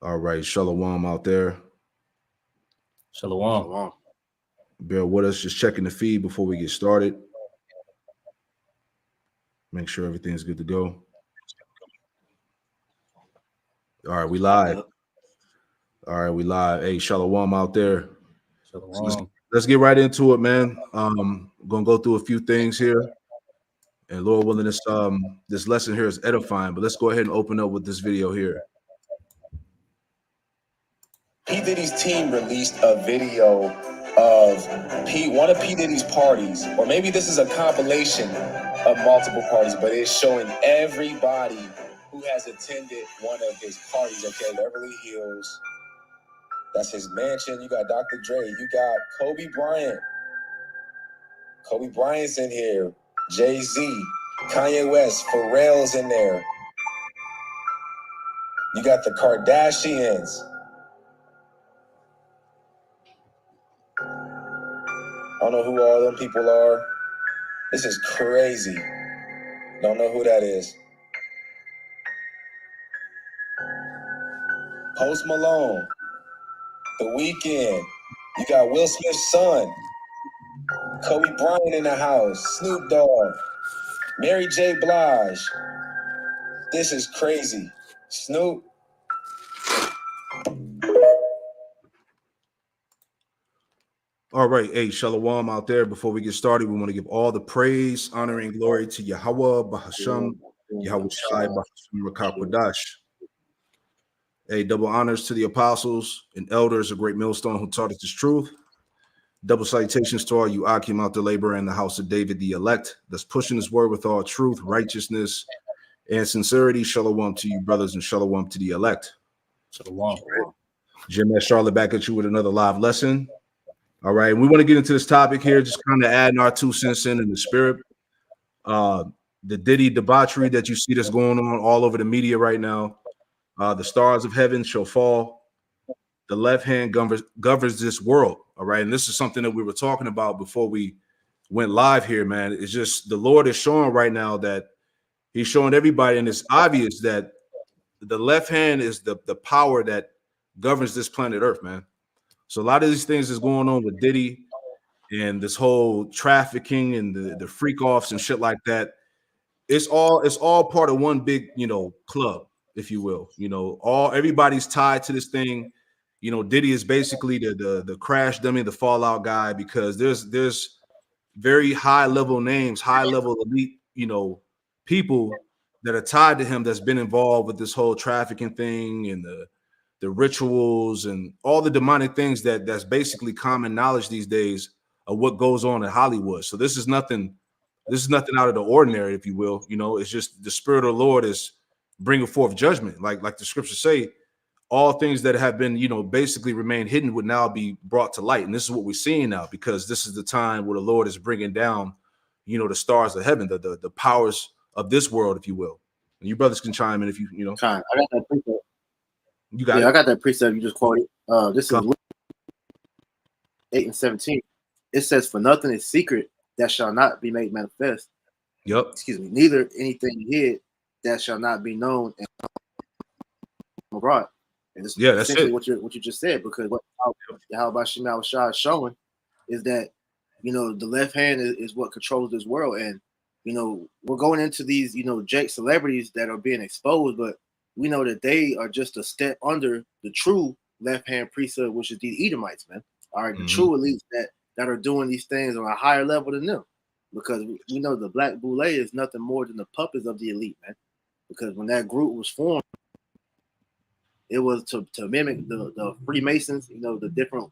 All right, Shalom out there. Shalom. Shalom. Bear with us, just checking the feed before we get started. Make sure everything's good to go. All right, we live. All right, we live. Hey, Shalom out there. Shalom. Let's get right into it, man. Gonna go through a few things here. And Lord willing, this lesson here is edifying, but let's go ahead and open up with this video here. P. Diddy's team released a video of one of P. Diddy's parties, or maybe this is a compilation of multiple parties, but it's showing everybody who has attended one of his parties, okay? Beverly Hills, that's his mansion. You got Dr. Dre, you got Kobe Bryant. Kobe Bryant's in here, Jay-Z, Kanye West, Pharrell's in there. You got the Kardashians. I don't know who all them people are. This is crazy. Don't know who that is. Post Malone. The Weeknd. You got Will Smith's son. Kobe Bryant in the house. Snoop Dogg. Mary J. Blige. This is crazy. Snoop. All right, hey, Shalom out there. Before we get started, we want to give all the praise, honor, and glory to Yahweh, Bahasham, Yahweh Shai, Bahasham, Rakakwadash. Hey, double honors to the apostles and elders, a great millstone who taught us this truth. Double salutations to all you Akim out the labor in the house of David, the elect, that's pushing his word with all truth, righteousness, and sincerity. Shalom to you, brothers, and shalom to the elect. Shalom. Jim S. Charlotte back at you with another live lesson. All right, we want to get into this topic here, just kind of adding our 2 cents in the spirit. The Diddy debauchery that you see that's going on all over the media right now. The stars of heaven shall fall. The left hand governs this world. All right, and this is something that we were talking about before we went live here, man. It's just the Lord is showing right now that he's showing everybody, and it's obvious that the left hand is the power that governs this planet Earth, man. So a lot of these things is going on with Diddy and this whole trafficking and the freak offs and shit like that. It's all part of one big, club, if you will. Everybody's tied to this thing. Diddy is basically the crash dummy, the fallout guy, because there's very high level names, high level elite, people that are tied to him that's been involved with this whole trafficking thing and the rituals and all the demonic things that's basically common knowledge these days of what goes on in Hollywood. So this is nothing out of the ordinary, if you will. It's just the Spirit of the Lord is bringing forth judgment. Like the scriptures say, all things that have been, basically remain hidden would now be brought to light. And this is what we're seeing now, because this is the time where the Lord is bringing down, the stars of heaven, the powers of this world, if you will. And you brothers can chime in if you. I got that precept. You got it. I got that precept you just quoted. This is Luke 8 and 17. It says, "For nothing is secret that shall not be made manifest." Yep. Excuse me. Neither anything hid that shall not be known and abroad. And this is essentially what you just said, because what Yahweh Shema Shah is showing is that the left hand is what controls this world, and we're going into these Jake celebrities that are being exposed, but we know that they are just a step under the true left-hand priesthood, which is these Edomites, man. All right, the true elites that are doing these things on a higher level than them. Because we know the Black Boule is nothing more than the puppets of the elite, man. Because when that group was formed, it was to mimic the Freemasons, the different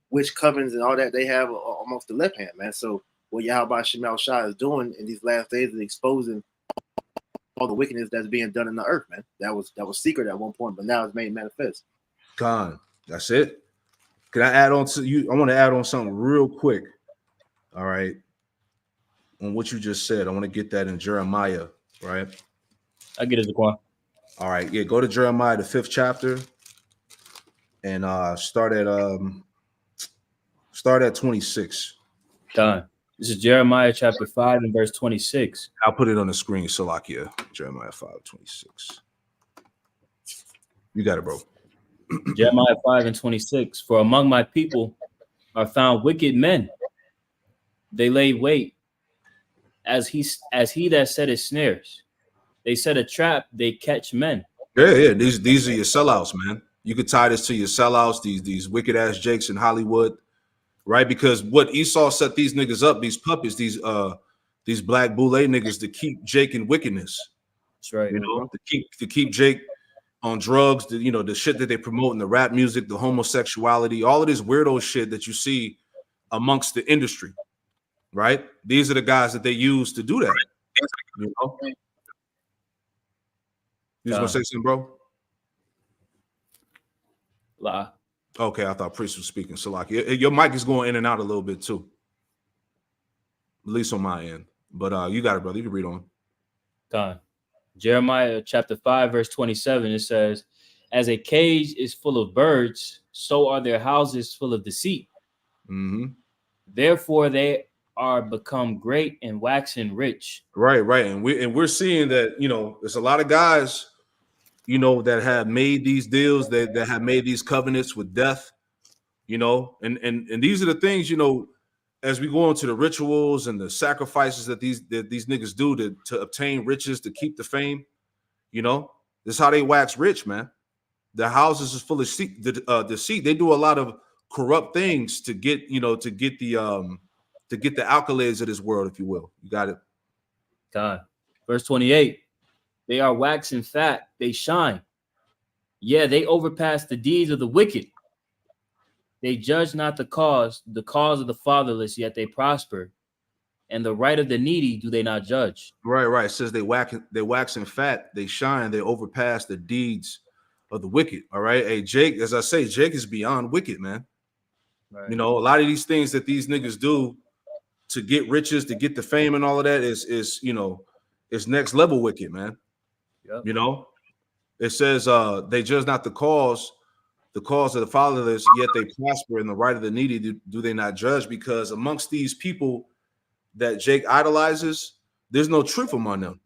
witch covens and all that they have almost the left hand, man. So what Yahweh Shemal Shah is doing in these last days is exposing all the wickedness that's being done in the earth, man. That was secret at one point, but now it's made manifest. Con, that's it. Can I add on to you? I want to add on something real quick. All right. On what you just said, I want to get that in Jeremiah, right? I get it, Zaquan. All right. Yeah, go to Jeremiah, the 5th chapter, and start at 26. Done. This is Jeremiah chapter 5 and verse 26. I'll put it on the screen, Salakia. Jeremiah 5:26. You got it, bro. Jeremiah 5:26. For among my people are found wicked men. They lay wait as he that setteth snares. They set a trap, they catch men. Yeah. These are your sellouts, man. You could tie this to your sellouts, these wicked ass Jakes in Hollywood, right? Because what Esau set these niggas up, these puppets, these black boule niggas to keep Jake in wickedness. That's right. You know, to keep Jake on drugs, the shit that they promote in the rap music, the homosexuality, all of this weirdo shit that you see amongst the industry, right? These are the guys that they use to do that. You know? You just gonna say something, bro? Lie. Okay, I thought Priest was speaking. So like your mic is going in and out a little bit too. At least on my end. But you got it, brother. You can read on. Done. Jeremiah chapter 5, verse 27, it says, as a cage is full of birds, so are their houses full of deceit. Mm-hmm. Therefore they are become great and waxen rich. Right. And we're seeing that, there's a lot of guys, that have made these deals, that have made these covenants with death, and these are the things, as we go into the rituals and the sacrifices that these niggas do to obtain riches, to keep the fame, this is how they wax rich, man. The houses is full of deceit. They do a lot of corrupt things to get the accolades of this world, if you will. You got it. God. Verse 28. They are waxing fat, they shine. Yeah, they overpass the deeds of the wicked. They judge not the cause of the fatherless, yet they prosper. And the right of the needy do they not judge. Right. It says they waxing fat, they shine, they overpass the deeds of the wicked. All right. Hey, Jake, as I say, Jake is beyond wicked, man. Right. A lot of these things that these niggas do to get riches, to get the fame and all of that is next level wicked, man. Yep. It says they judge not the cause of the fatherless, yet they prosper, and the right of the needy do they not judge, because amongst these people that Jake idolizes, there's no truth among them.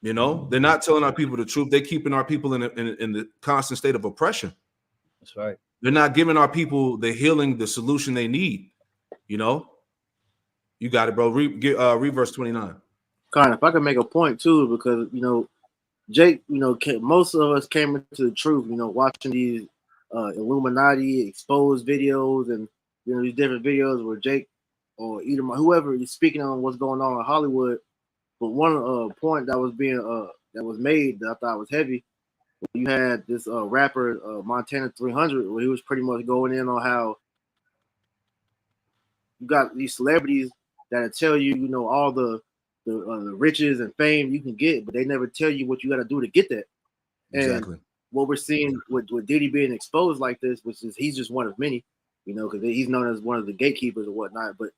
They're not telling our people the truth. They're keeping our people in the constant state of oppression. That's right. They're not giving our people the healing, the solution they need. You got it, bro. Read verse 29. Kind of, if I can make a point too, because Jake, most of us came into the truth, watching these Illuminati exposed videos and these different videos where Jake or either whoever is speaking on what's going on in Hollywood. But one point that was being that was made that I thought was heavy, you had this rapper Montana 300, where he was pretty much going in on how you got these celebrities that tell you, all the riches and fame you can get, but they never tell you what you got to do to get that. Exactly. And what we're seeing with Diddy being exposed like this, which is he's just one of many, because he's known as one of the gatekeepers or whatnot. But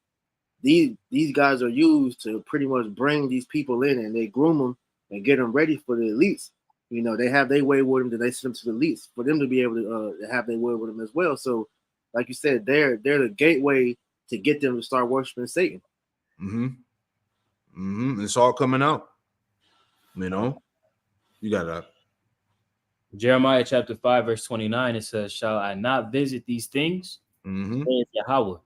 these guys are used to pretty much bring these people in, and they groom them and get them ready for the elites. They have their way with them, then they send them to the elites for them to be able to have their way with them as well. So, like you said, they're the gateway to get them to start worshiping Satan. It's all coming out. You got that. Jeremiah chapter 5, verse 29, it says, shall I not visit these things? Saith Yahweh.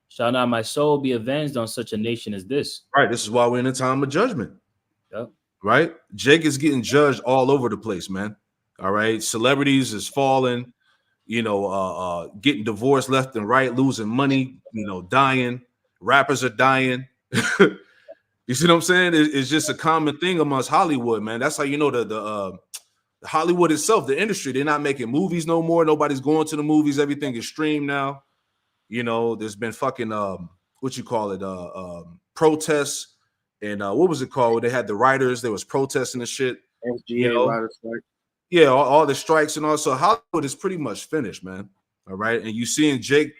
Shall not my soul be avenged on such a nation as this? Right. This is why we're in a time of judgment. Yep. Right. Jake is getting judged all over the place, man. All right. Celebrities is falling, getting divorced left and right, losing money, dying. Rappers are dying. You see what I'm saying? It's just a common thing amongst Hollywood, man. That's how the Hollywood itself, the industry, they're not making movies no more. Nobody's going to the movies. Everything is streamed now. There's been fucking protests, and what was it called? They had the writers. There was protesting and shit. SGA writers strike. Yeah, all the strikes and all. So Hollywood is pretty much finished, man. All right, and you seeing Jake,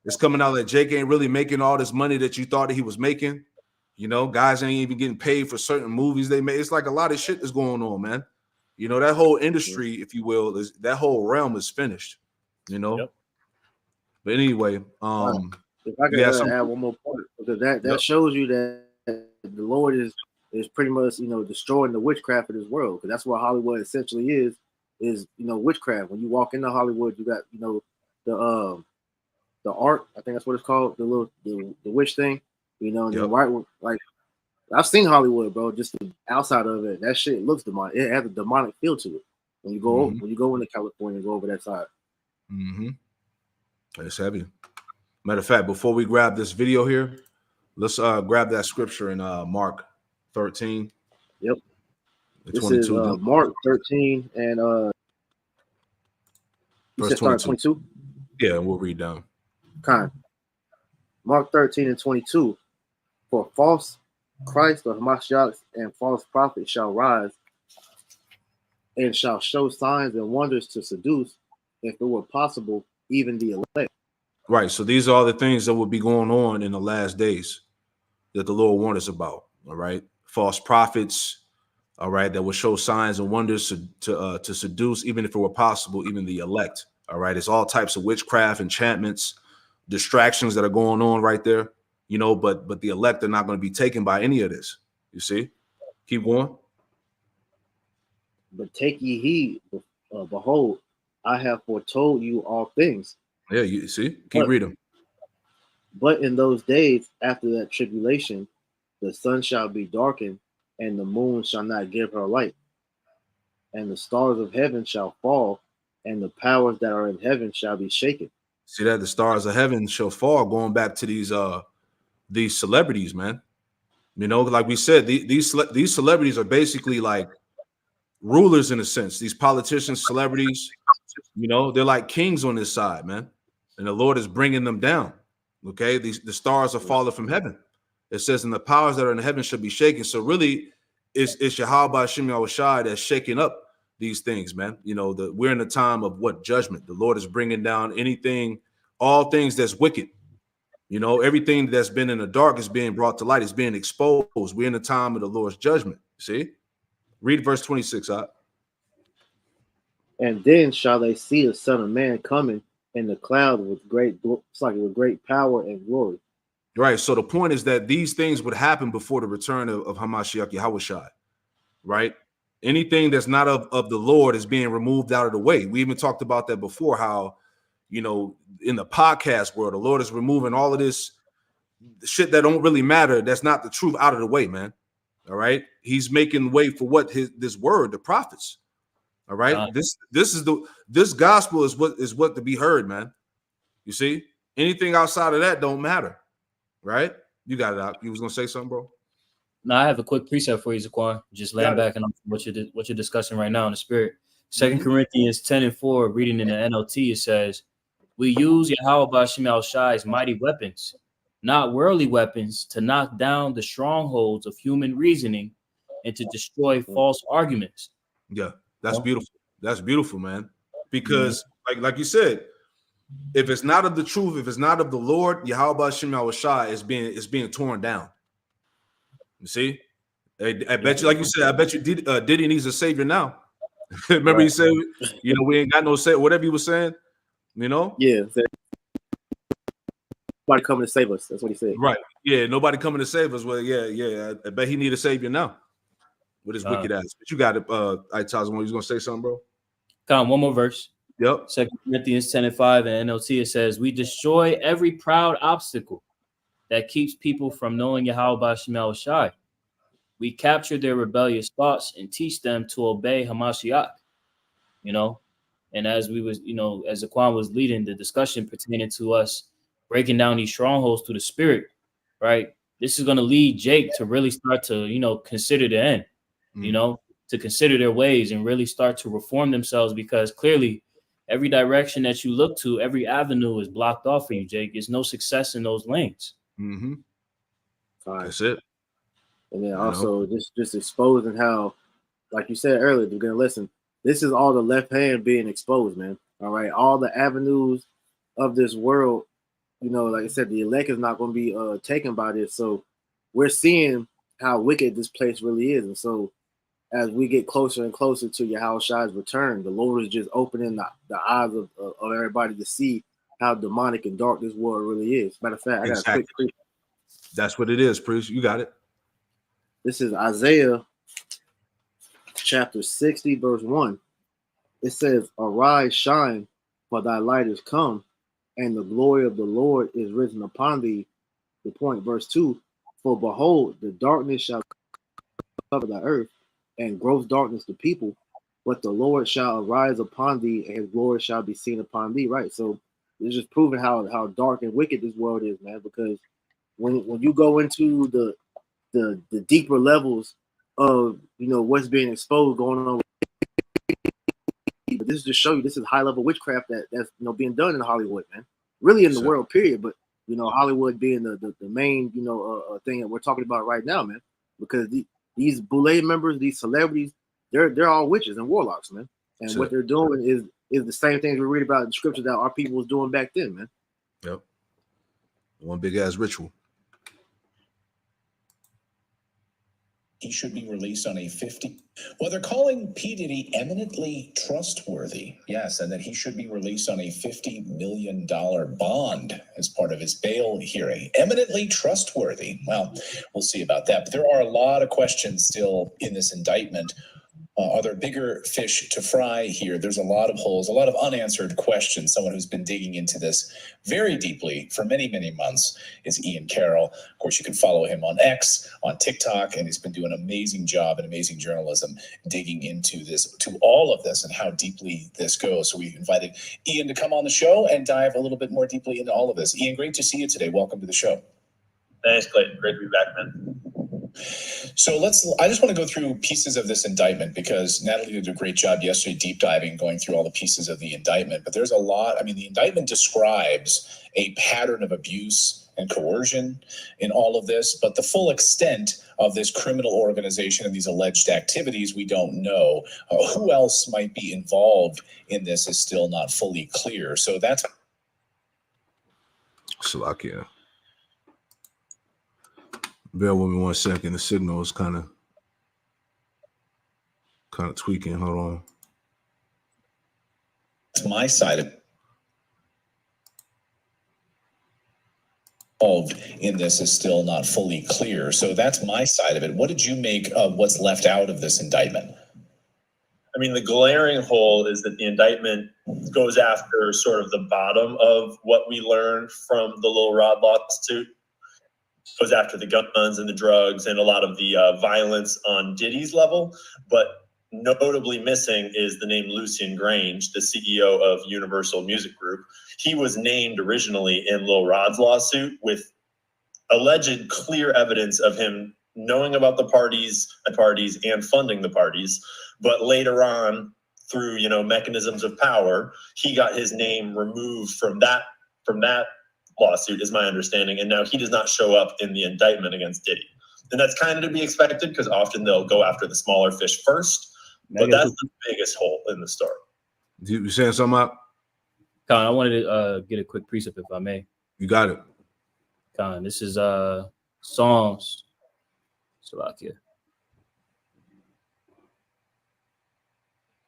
it's coming out that Jake ain't really making all this money that you thought that he was making. Guys ain't even getting paid for certain movies they made. It's like a lot of shit that's going on, man. That whole industry, if you will, that whole realm is finished. Yep. But anyway, if I could add one more point, because that shows you that the Lord is pretty much destroying the witchcraft of this world, because that's what Hollywood essentially is is witchcraft. When you walk into Hollywood, you got the art. I think that's what it's called. The witch thing. And then right like I've seen Hollywood, bro. Just the outside of it, that shit looks demonic. It has a demonic feel to it. When you go into California and go over that side. It's heavy. Matter of fact, before we grab this video here, let's grab that scripture in Mark 13. Yep. This 22. is Mark 13 and verse 22. 22. Yeah, we'll read down. Mark 13 and 22. For false Christ or Hamashiach and false prophets shall rise and shall show signs and wonders to seduce, if it were possible, even the elect. Right. So these are all the things that will be going on in the last days that the Lord warned us about. All right. False prophets. All right. That will show signs and wonders to seduce, even if it were possible, even the elect. All right. It's all types of witchcraft, enchantments, distractions that are going on right there. But the elect are not going to be taken by any of this. You see? Keep going. But take ye heed, behold, I have foretold you all things. Yeah, you see? Keep reading. But in those days after that tribulation, the sun shall be darkened, and the moon shall not give her light, and the stars of heaven shall fall, and the powers that are in heaven shall be shaken. See that? The stars of heaven shall fall, going back to these celebrities, man. Like we said, these celebrities are basically like rulers in a sense. These politicians, celebrities, they're like kings on this side, man. And the Lord is bringing them down. Okay, the stars are falling from heaven. It says, and the powers that are in heaven shall be shaken. So really, it's Yahweh Shem Yahushai that's shaking up these things, man. We're in a time of what? Judgment. The Lord is bringing down all things that's wicked. Everything that's been in the dark is being brought to light. It's being exposed. We're in the time of the Lord's judgment. See? Read verse 26 out. And then shall they see the Son of Man coming in the cloud with great power and glory. Right. So the point is that these things would happen before the return of Hamashiach Yahushai. Right. Anything that's not of the Lord is being removed out of the way. We even talked about that before, how, in the podcast world, the Lord is removing all of this shit that don't really matter. That's not the truth out of the way, man. All right. He's making way for this word, the prophets. All right. This gospel is what to be heard, man. You see, anything outside of that don't matter. Right. You got it out. You was going to say something, bro? No, I have a quick precept for you, Zaquan. Just land back and what you're discussing right now in the spirit. 2 Corinthians 10 and 4, reading in the NLT, it says, we use Yahweh Shem Yahushai's mighty weapons, not worldly weapons, to knock down the strongholds of human reasoning and to destroy false arguments. Yeah, that's beautiful. That's beautiful, man. Because like you said, if it's not of the truth, if it's not of the Lord, Yahweh Shem Yahushai is being torn down. You see? I bet you, like you said, I bet you Diddy needs a savior now. Remember, he said, we ain't got no say, whatever he was saying, Yeah. Nobody coming to save us. That's what he said. Right. Yeah, nobody coming to save us. Well, yeah. I bet he need a savior now with his wicked ass. But you got it, Itaz. You was going to say something, bro? Come on, one more verse. Yep. 2 Corinthians 10 and 5 and NLT, it says, we destroy every proud obstacle that keeps people from knowing Yahweh Shem Yahushai. We capture their rebellious thoughts and teach them to obey Hamashiach. And as we was, as Zaquan was leading the discussion pertaining to us breaking down these strongholds through the spirit, right? This is going to lead Jake to really start to, consider the end, to consider their ways and really start to reform themselves, because clearly every direction that you look to, every avenue is blocked off for you, Jake. There's no success in those lanes. That's it. And then also just exposing how, like you said earlier, you're going to listen. This is all the left hand being exposed, man. All right. All the avenues of this world, like I said, the elect is not going to be taken by this. So we're seeing how wicked this place really is. And so as we get closer and closer to Yahushua's return, the Lord is just opening the eyes of everybody to see how demonic and dark this world really is. Matter of fact, I got a quick. That's what it is, priest. You got it. This is Isaiah chapter 60, verse 1. it says, "Arise, shine, for thy light is come, and the glory of the Lord is risen upon thee." The point, verse 2, "For behold, the darkness shall cover the earth, and gross darkness the people, but the Lord shall arise upon thee, and his glory shall be seen upon thee." Right. So it's just proving how dark and wicked this world is, man. Because when you go into the deeper levels of what's being exposed going on, but this is to show you this is high level witchcraft that's being done in Hollywood, man. Really in the world, period. But Hollywood being the main thing that we're talking about right now, man. Because these boule members, these celebrities, they're all witches and warlocks, man. And what they're doing is the same things we read about in the scripture that our people was doing back then, man. Yep. One big ass ritual. He should be released on a 50. Well, they're calling P. Diddy eminently trustworthy. Yes, and that he should be released on a $50 million bond as part of his bail hearing. Eminently trustworthy. Well, we'll see about that. But there are a lot of questions still in this indictment. Are there bigger fish to fry here? There's a lot of holes, a lot of unanswered questions. Someone who's been digging into this very deeply for many, many months is Ian Carroll. Of course, you can follow him on X, on TikTok, and he's been doing an amazing job and amazing journalism digging into this, to all of this and how deeply this goes. So we invited Ian to come on the show and dive a little bit more deeply into all of this. Ian, great to see you today. Welcome to the show. Thanks, Clayton. Great to be back, man. So I just want to go through pieces of this indictment because Natalie did a great job yesterday deep diving, going through all the pieces of the indictment. But there's a lot. I mean, the indictment describes a pattern of abuse and coercion in all of this, but the full extent of this criminal organization and these alleged activities, we don't know. Who else might be involved in this is still not fully clear. So that's Slovakia. Bear with me 1 second. The signal is kind of tweaking. Hold on. It's my side of involved in this is still not fully clear. So that's my side of it. What did you make of what's left out of this indictment? I mean, the glaring hole is that the indictment goes after sort of the bottom of what we learned from the Lil Rod lawsuit. Goes after the guns and the drugs and a lot of the violence on Diddy's level, but notably missing is the name Lucian Grange, the CEO of Universal Music Group. He was named originally in Lil Rod's lawsuit with alleged clear evidence of him knowing about the parties and funding the parties, but later on, through mechanisms of power, he got his name removed from that lawsuit, is my understanding, and now he does not show up in the indictment against Diddy. And that's kind of to be expected because often they'll go after the smaller fish first, but that's the biggest hole in the story. You saying something up? Con, I wanted to get a quick precept if I may. You got it. Con, this is Psalms. Slovakia.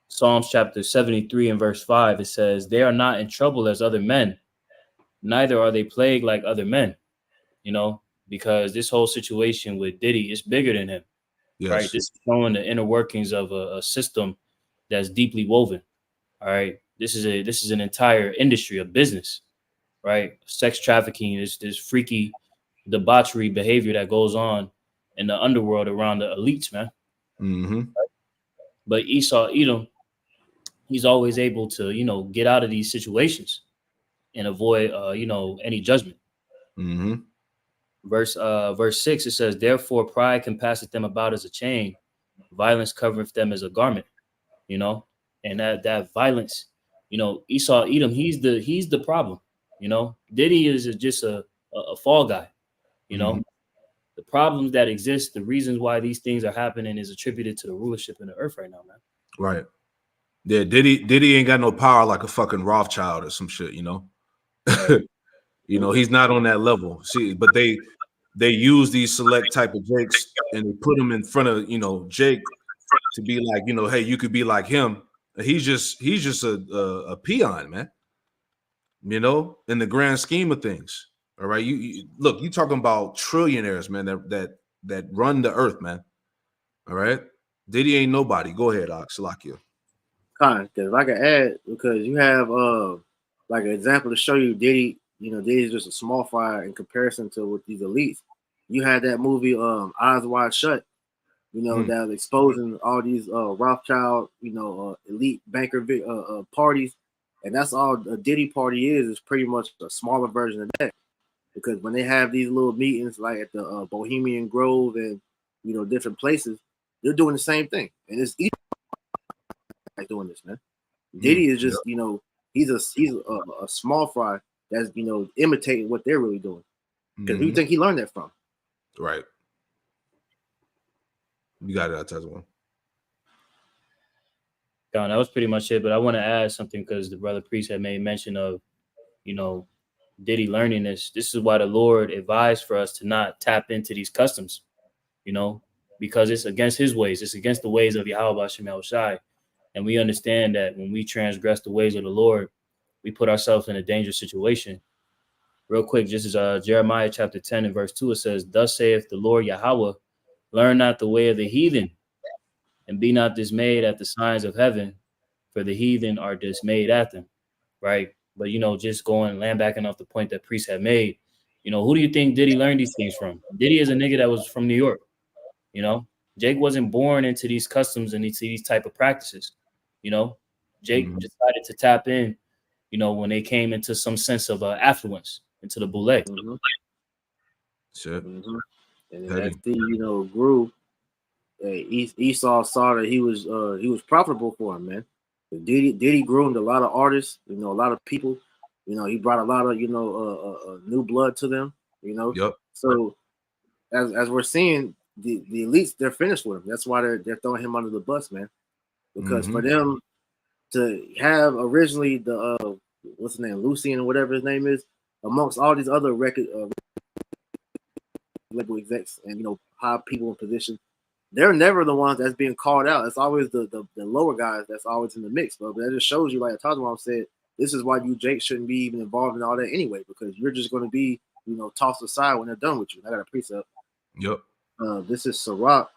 Psalms chapter 73 and verse 5, it says, "They are not in trouble as other men, neither are they plagued like other men," because this whole situation with Diddy is bigger than him. Yes. Right? This is showing the inner workings of a system that's deeply woven. All right. This is an entire industry of business, right? Sex trafficking is this freaky debauchery behavior that goes on in the underworld around the elites, man. Mm-hmm. Right? But Esau, Edom, he's always able to, get out of these situations and avoid, any judgment. Mm-hmm. Verse 6, it says, "Therefore pride compasseth them about as a chain, violence covereth them as a garment," and that violence, Esau, Edom, he's the problem, Diddy is just a fall guy, Mm-hmm. The problems that exist, the reasons why these things are happening is attributed to the rulership in the earth right now, man. Right. Yeah, Diddy ain't got no power like a fucking Rothschild or some shit, Right. He's not on that level. See, but they use these select type of Jakes and they put him in front of Jake to be like, hey, you could be like him. He's just a peon, man. In the grand scheme of things. All right, you look, you talking about trillionaires, man, that run the earth, man. All right, Diddy ain't nobody. Go ahead, Oxalakia. Because if I can add, because you have like an example to show you Diddy, Diddy's just a small fry in comparison to with these elites. You had that movie Eyes Wide Shut, that was exposing all these Rothschild, elite banker parties. And that's all a Diddy party is pretty much a smaller version of that. Because when they have these little meetings like at the Bohemian Grove and different places, they're doing the same thing. And it's easy like doing this, man. Diddy is just, he's a small fry that's imitating what they're really doing. Because who do you think he learned that from? Right. You got it, I'll tell you one. That was pretty much it. But I want to add something because the brother priest had made mention of, Diddy learning this. This is why the Lord advised for us to not tap into these customs, because it's against his ways. It's against the ways of Yahweh Shemel Shai. And we understand that when we transgress the ways of the Lord, we put ourselves in a dangerous situation. Real quick, just as Jeremiah chapter 10 and verse 2, it says, "Thus saith the Lord Yahweh, learn not the way of the heathen, and be not dismayed at the signs of heaven, for the heathen are dismayed at them." Right? But, just going land backing off the point that priest had made, who do you think Diddy learned these things from? Diddy is a nigga that was from New York. Jake wasn't born into these customs and these type of practices. Jake decided to tap in, when they came into some sense of affluence, into the boule. Sure. And as the grew, Esau saw that he was profitable for him, man. Diddy groomed a lot of artists, a lot of people. He brought a lot of new blood to them. Yep. So as we're seeing, the elites, they're finished with him. That's why they're throwing him under the bus, man. Because for them to have originally the what's his name, Lucian or whatever his name is, amongst all these other record label execs and high people in position, they're never the ones that's being called out. It's always the lower guys that's always in the mix, bro. But that just shows you, like Tajwan said, this is why you Jake shouldn't be even involved in all that anyway, because you're just going to be tossed aside when they're done with you. I got a precept. Yep. This is Sirach,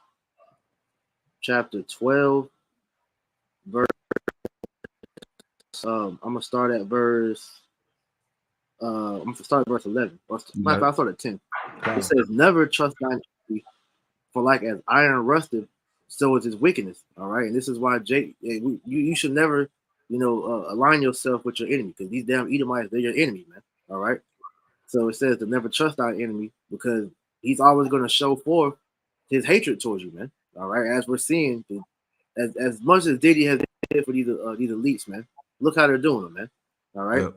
chapter 12, verse. I'm gonna start at verse. I'm gonna start at verse 11. I'll start at 10. It says, "Never trust thine enemy, for like as iron rusted, so is his wickedness." All right, and this is why Jake, you should never, align yourself with your enemy, because these damn Edomites, they're your enemy, man. All right. So it says to never trust our enemy, because he's always going to show forth his hatred towards you, man. All right, as we're seeing, as much as Diddy has did for these elites, man. Look how they're doing them, man. All right. Yep.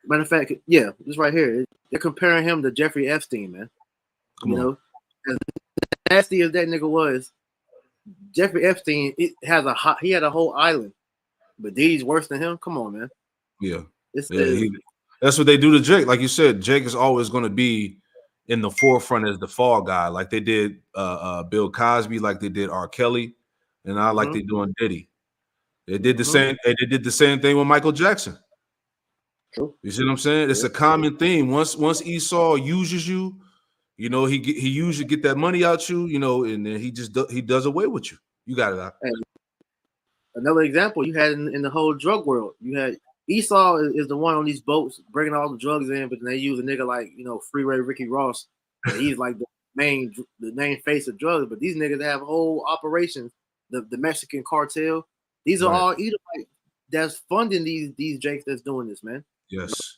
Matter of fact, yeah, this right here, they're comparing him to Jeffrey Epstein, man. As nasty as that nigga was, Jeffrey Epstein, he had a whole island, but Diddy's worse than him. Come on, man. Yeah. That's what they do to Jake. Like you said, Jake is always going to be in the forefront as the fall guy, like they did Bill Cosby, like they did R. Kelly, and now like they doing Diddy. They did the same. They did the same thing with Michael Jackson. True. You see what I'm saying? It's a common theme. Once Esau uses you, he usually get that money out you, and then he does away with you. You got it out. Hey, another example you had in the whole drug world. You had Esau is the one on these boats bringing all the drugs in, but then they use a nigga like Freeway Ricky Ross. And he's like the main face of drugs. But these niggas have whole operations. The Mexican cartel. These are all Edomite that's funding these Jakes that's doing this, man. Yes.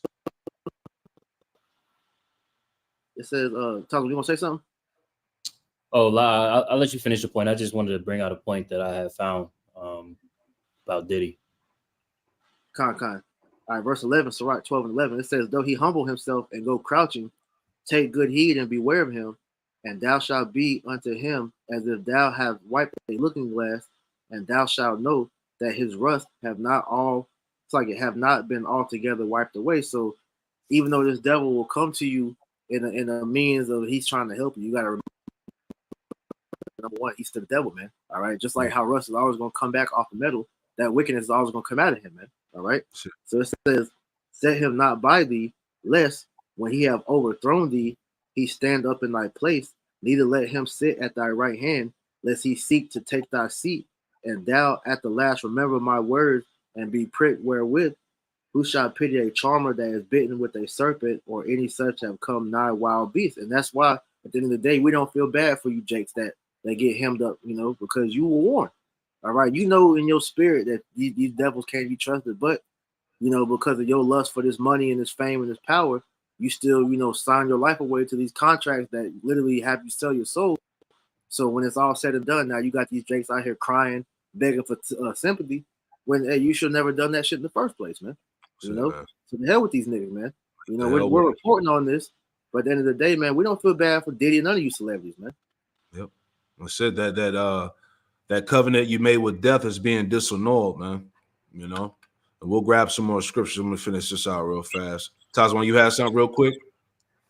It says, Tyler, you want to say something? Oh, I'll let you finish the point. I just wanted to bring out a point that I have found about Diddy. All right, verse 11, Sirach 12 and 11. It says, "Though he humble himself and go crouching, take good heed and beware of him, and thou shalt be unto him as if thou have wiped a looking glass, and thou shalt know that his rust have not been altogether wiped away." So even though this devil will come to you in a means of he's trying to help you, you gotta remember, number one, he's still the devil, man. All right. Just like how rust is always gonna come back off the metal, that wickedness is always gonna come out of him, man. All right. Sure. So it says, "Set him not by thee, lest when he have overthrown thee, he stand up in thy place, neither let him sit at thy right hand, lest he seek to take thy seat. And thou at the last remember my words and be pricked wherewith. Who shall pity a charmer that is bitten with a serpent, or any such have come nigh wild beasts? And that's why at the end of the day, we don't feel bad for you jakes that get hemmed up, because you were warned. All right, in your spirit that these devils can't be trusted, but because of your lust for this money and this fame and this power, you still sign your life away to these contracts that literally have you sell your soul. So when it's all said and done, now you got these jakes out here crying, begging for sympathy, when you should never done that shit in the first place, man. So the hell with these niggas, man. We're reporting on this, but at the end of the day, man, we don't feel bad for Diddy and none of you celebrities, man. Yep. I said that covenant you made with death is being disannulled, man. And we'll grab some more scriptures. I'm gonna finish this out real fast. Tazwan, you have something real quick?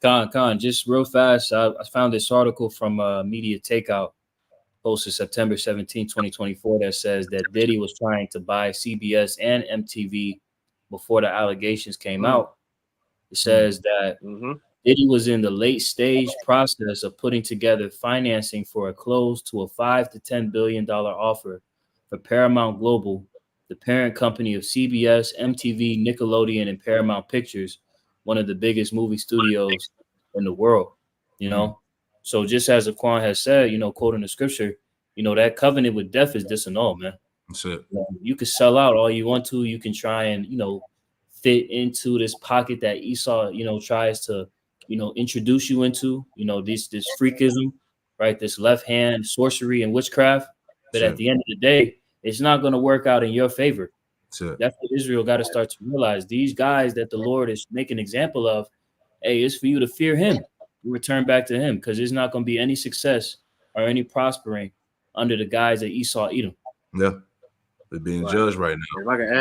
Con, just real fast. I found this article from Media Takeout, posted September 17, 2024, that says that Diddy was trying to buy CBS and MTV before the allegations came out. It says that Diddy was in the late stage process of putting together financing for a close to a $5 to $10 billion offer for Paramount Global, the parent company of CBS, MTV, Nickelodeon, and Paramount Pictures, one of the biggest movie studios in the world. So just as Aquan has said, quoting the scripture, that covenant with death is disannulled, man. That's it. You can sell out all you want to. You can try and, fit into this pocket that Esau, tries to, introduce you into, this freakism, right? This left hand sorcery and witchcraft. But at the end of the day, it's not going to work out in your favor. That's what Israel got to start to realize. These guys that the Lord is making an example of, hey, it's for you to fear him. You return back to him, because there's not going to be any success or any prospering under the guys that Esau Edom. Yeah. They're being judged right now. If I can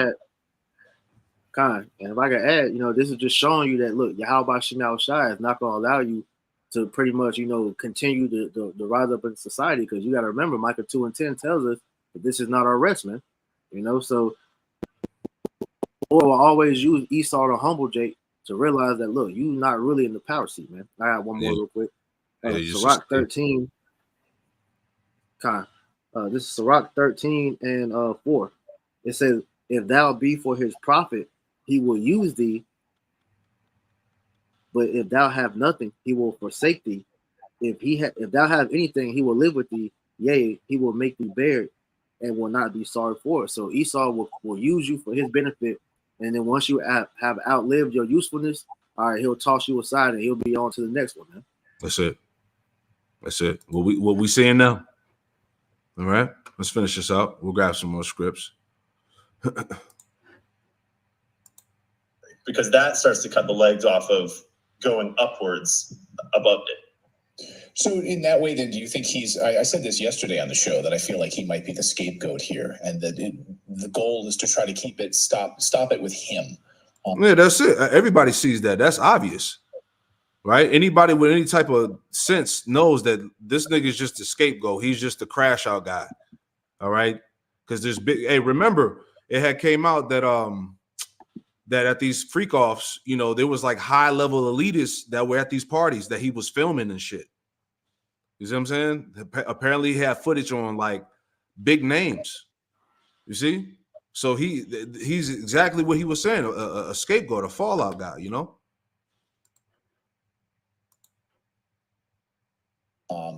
add, this is just showing you that, look, Yahweh Shemel Shai is not going to allow you to pretty much, continue the rise up in society, because you got to remember, Micah 2:10 tells us that this is not our rest, man. So or will always use Esau to humble Jake to realize that, look, you're not really in the power seat, man. I got one more real quick. Sirach 13. This is Sirach 13 and 4. It says, if thou be for his profit, he will use thee. But if thou have nothing, he will forsake thee. If thou have anything, he will live with thee. Yea, he will make thee buried and will not be sorry for it. So Esau will use you for his benefit. And then once you have outlived your usefulness, all right, he'll toss you aside and he'll be on to the next one, man. That's it. What we seeing now? All right, let's finish this out. We'll grab some more scripts. Because that starts to cut the legs off of going upwards above it. So in that way, then, do you think I said this yesterday on the show, that I feel like he might be the scapegoat here, and that the goal is to try to keep it, stop it with him. Yeah, that's it. Everybody sees that. That's obvious, right? Anybody with any type of sense knows that this nigga is just a scapegoat. He's just a crash out guy. All right. Because there's remember, it had came out that that at these freak offs, there was like high level elitists that were at these parties that he was filming and shit. You see what I'm saying? Apparently he had footage on like big names. You see? So he's exactly what he was saying, a scapegoat, a fallout guy,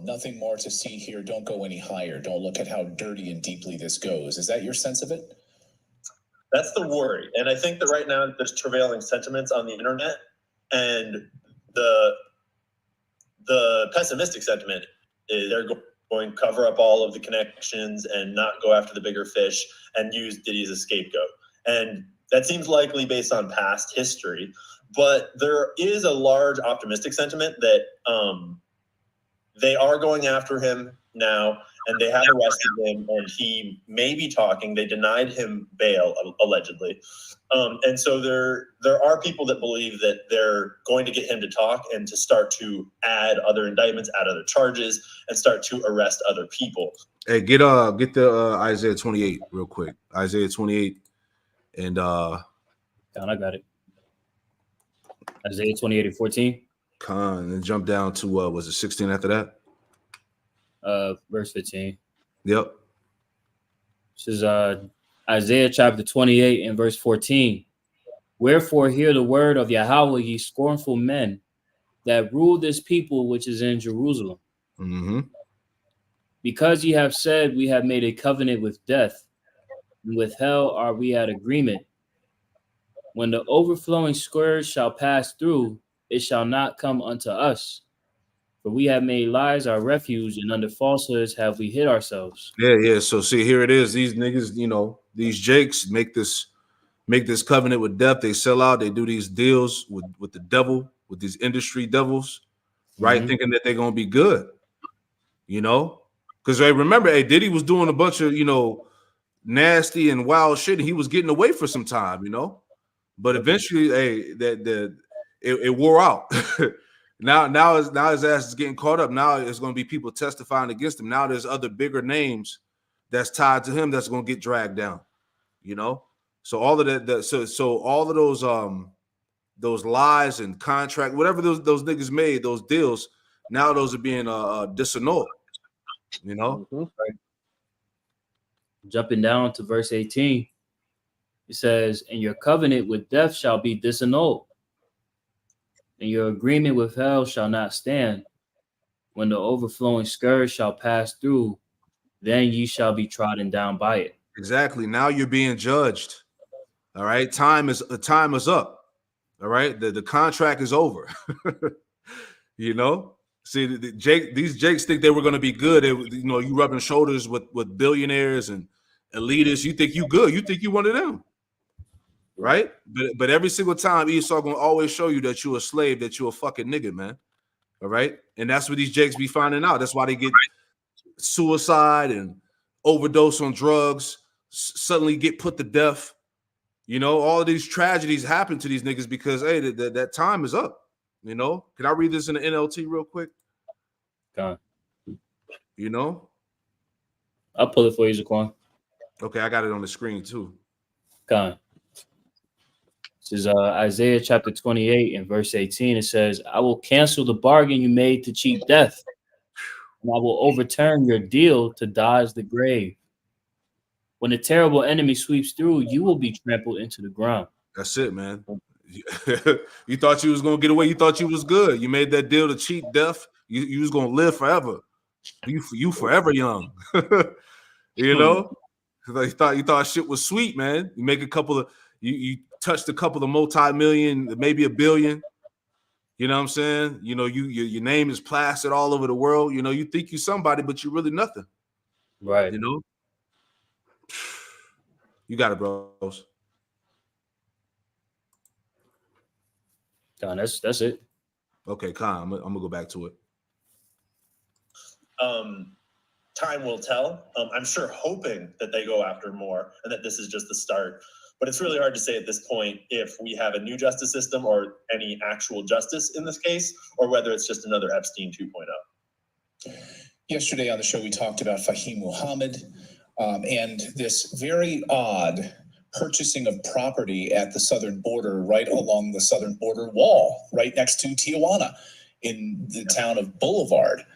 Nothing more to see here. Don't go any higher. Don't look at how dirty and deeply this goes. Is that your sense of it? That's the worry. And I think that right now there's travailing sentiments on the internet, and the pessimistic sentiment is they're going to cover up all of the connections and not go after the bigger fish and use Diddy as a scapegoat. And that seems likely based on past history, but there is a large optimistic sentiment that they are going after him now, and they have arrested him, and he may be talking. They denied him bail, allegedly. And so there are people that believe that they're going to get him to talk and to start to add other indictments, add other charges, and start to arrest other people. Hey, get the Isaiah 28 real quick. Isaiah 28 and I got it. Isaiah 28 and 14. And jump down to was it 16 after that? Verse 15. Yep. This is Isaiah chapter 28 and verse 14. Wherefore hear the word of Yahweh, ye scornful men that rule this people which is in Jerusalem. Mm-hmm. Because ye have said, we have made a covenant with death, and with hell are we at agreement. When the overflowing scourge shall pass through, it shall not come unto us. For we have made lies our refuge, and under falsehoods have we hid ourselves. Yeah. So see, here it is. These niggas, these Jakes make this covenant with death. They sell out. They do these deals with the devil, with these industry devils, right? Thinking that they're gonna be good, because remember, Diddy was doing a bunch of nasty and wild shit, and he was getting away for some time, but eventually, it wore out. now his ass is getting caught up. Now it's going to be people testifying against him. Now there's other bigger names that's tied to him that's going to get dragged down. So all of that. So all of those lies and contract, whatever those niggas made, those deals, now those are being disannulled. Right. Jumping down to verse 18, it says, "And your covenant with death shall be disannulled, and your agreement with hell shall not stand. When the overflowing scourge shall pass through, then ye shall be trodden down by it." Exactly. Now you're being judged. All right. Time is up. All right. The contract is over. See, these Jakes think they were going to be good. You rubbing shoulders with billionaires and elitists. You think you good. You think you one of them. Right. But every single time Esau going to always show you that you're a slave, that you're a fucking nigga, man. All right. And that's what these Jakes be finding out. That's why they get suicide and overdose on drugs, suddenly get put to death. All of these tragedies happen to these niggas because, hey, that time is up. Can I read this in the NLT real quick? God. I'll pull it for you, Zaquan. Okay, I got it on the screen too. God. This is Isaiah chapter 28 and verse 18. It says, "I will cancel the bargain you made to cheat death, and I will overturn your deal to dodge the grave. When a terrible enemy sweeps through, you will be trampled into the ground." That's it, man. You thought you was gonna get away. You thought you was good. You made that deal to cheat death. You was gonna live forever. You forever young. You thought shit was sweet, man. You make a couple of you touched a couple of multi-million, maybe $1 billion. You know what I'm saying? Your name is plastered all over the world. You think you somebody, but you're really nothing. Right. You got it, bros. Don, that's it. Okay, Khan, I'm gonna go back to it. Time will tell. I'm sure hoping that they go after more and that this is just the start. But it's really hard to say at this point if we have a new justice system or any actual justice in this case, or whether it's just another Epstein 2.0. Yesterday on the show, we talked about Fahim Muhammad and this very odd purchasing of property at the southern border, right along the southern border wall, right next to Tijuana in the town of Boulevard.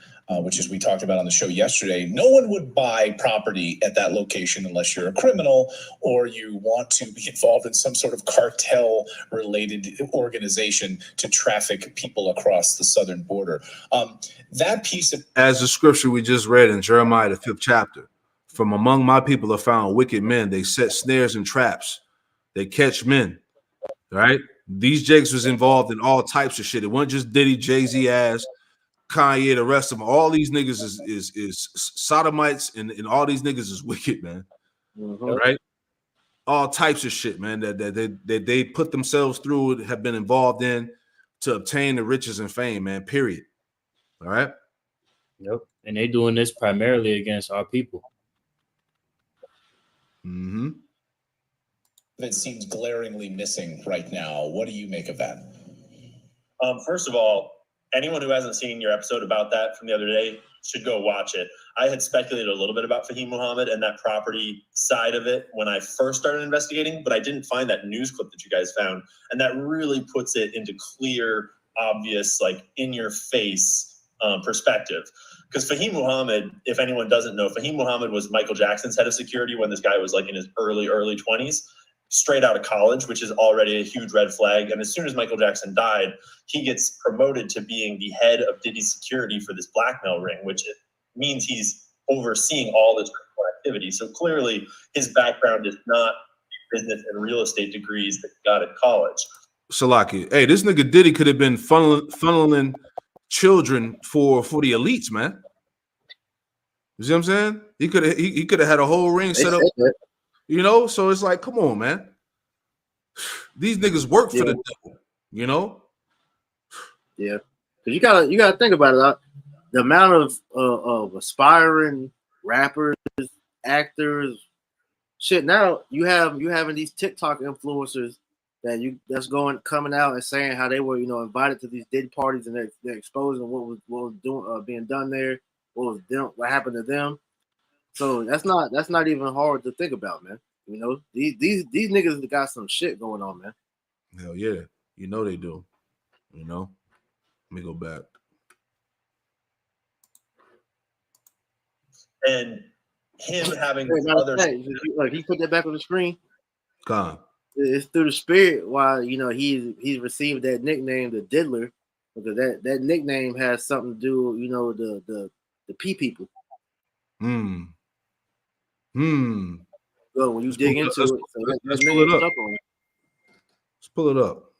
Which, as we talked about on the show yesterday, no one would buy property at that location unless you're a criminal or you want to be involved in some sort of cartel-related organization to traffic people across the southern border. That piece of... As the scripture we just read in Jeremiah, the 5th chapter, "From among my people are found wicked men. They set snares and traps. They catch men." Right? These Jakes was involved in all types of shit. It wasn't just Diddy, Jay-Z ass, Kanye, the rest of them. All these niggas is sodomites, and all these niggas is wicked, man. Right? All types of shit, man, that they put themselves through, have been involved in to obtain the riches and fame, man. Period. All right. Yep. And they doing this primarily against our people. Mm-hmm. That seems glaringly missing right now. What do you make of that? First of all, anyone who hasn't seen your episode about that from the other day should go watch it. I had speculated a little bit about Fahim Muhammad and that property side of it when I first started investigating, but I didn't find that news clip that you guys found. And that really puts it into clear, obvious, like in your face perspective. because Fahim Muhammad, if anyone doesn't know, Fahim Muhammad was Michael Jackson's head of security when this guy was like in his early 20s, straight out of college, which is already a huge red flag. And as soon as Michael Jackson died, he gets promoted to being the head of Diddy's security for this blackmail ring, which means he's overseeing all this activity. So clearly his background is not business and real estate degrees that he got at college. Salaki, hey, this nigga Diddy could have been funneling children for the elites, man. You see what I'm saying? He could have had a whole ring set up, you know. So it's like, come on, man. These niggas work for the devil, you know. Yeah, because you gotta think about it. The amount of aspiring rappers, actors, shit. Now you having these TikTok influencers that's coming out and saying how they were, you know, invited to these Diddy parties, and they're exposing what was being done there, what happened to them. So that's not even hard to think about, man. You know, these niggas got some shit going on, man. Hell yeah, you know they do. You know, let me go back. And him having other, like he put that back on the screen. Con. It's through the spirit why, you know, he's received that nickname, the Diddler, because that nickname has something to do, you know, the P people. So when you dig into it, let's pull it up. Let's pull it up.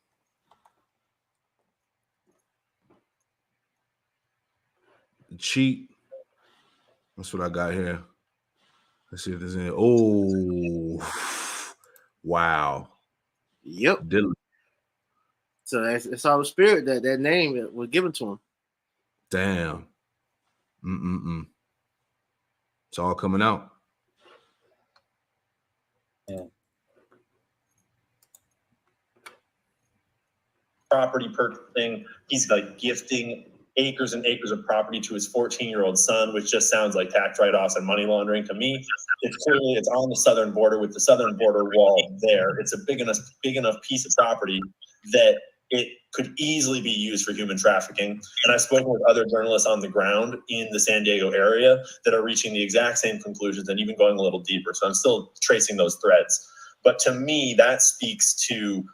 The cheat. That's what I got here. Let's see if there's any. Oh, wow. Yep. Dylan. So it's our spirit that name was given to him. Damn. It's all coming out. Yeah. Property purchasing. He's like gifting acres and acres of property to his 14-year-old son, which just sounds like tax write-offs and money laundering to me. It's on the southern border with the southern border wall there. It's a big enough piece of property that it could easily be used for human trafficking. And I've spoken with other journalists on the ground in the San Diego area that are reaching the exact same conclusions and even going a little deeper. So I'm still tracing those threads. But to me, that speaks to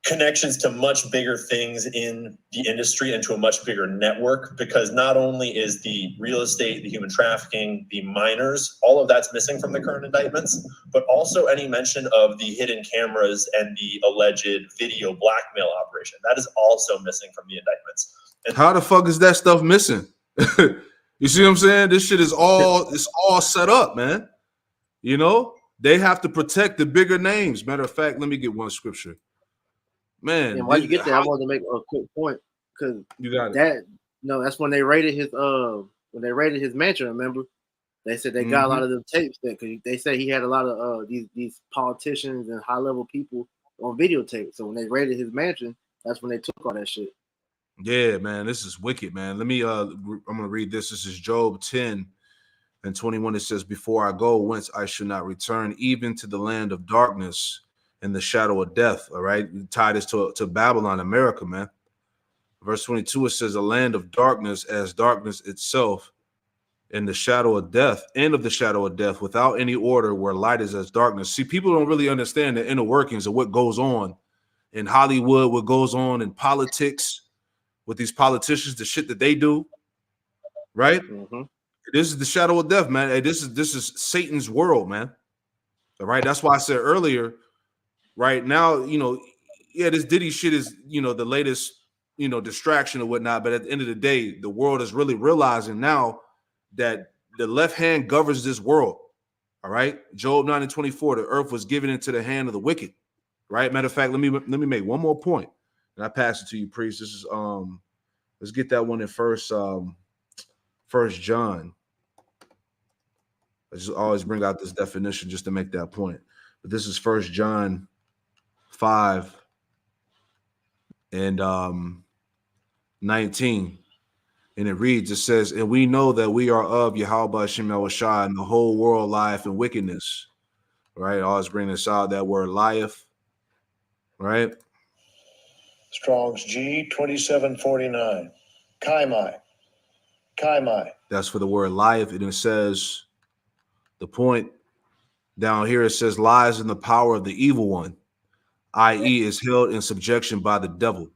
connections to much bigger things in the industry and to a much bigger network, because not only is the real estate, the human trafficking, the minors, all of that's missing from the current indictments, but also any mention of the hidden cameras and the alleged video blackmail operation. That is also missing from the indictments. And how the fuck is that stuff missing? You see what I'm saying? This shit is all set up, man. You know, they have to protect the bigger names. Matter of fact, let me get one scripture. Man, and while you get there, I wanted to make a quick point, because you got that. No, that's when they raided his mansion. Remember, they said they got a lot of them tapes there, because they said he had a lot of these politicians and high level people on videotape. So when they raided his mansion, that's when they took all that shit. Yeah, man, this is wicked, man. Let me I'm gonna read this. This is Job 10:21. It says, "Before I go, whence I should not return, even to the land of darkness and the shadow of death." All right, you tie this to Babylon, America, man. Verse 22, it says, "A land of darkness as darkness itself, in the shadow of death, end of the shadow of death, without any order, where light is as darkness." See, people don't really understand the inner workings of what goes on in Hollywood, what goes on in politics with these politicians, the shit that they do, right? This is the shadow of death, man. Hey, this is Satan's world, man. All right, that's why I said earlier. Right now, you know, yeah, this Diddy shit is, you know, the latest, you know, distraction or whatnot. But at the end of the day, the world is really realizing now that the left hand governs this world. All right. Job 9:24, the earth was given into the hand of the wicked. Right. Matter of fact, let me make one more point, and I pass it to you, priest. This is let's get that one in First John. I just always bring out this definition just to make that point. But this is 1 John 5 and 19, and it reads, it says, "And we know that we are of Yahweh Shem Yahushua, and the whole world lieth in wickedness." Right? I always bring this out, that word lieth. Right? Strong's G 2749. Kaimai. That's for the word life. And it says, the point down here, it says lies in the power of the evil one, i.e. is held in subjection by the devil.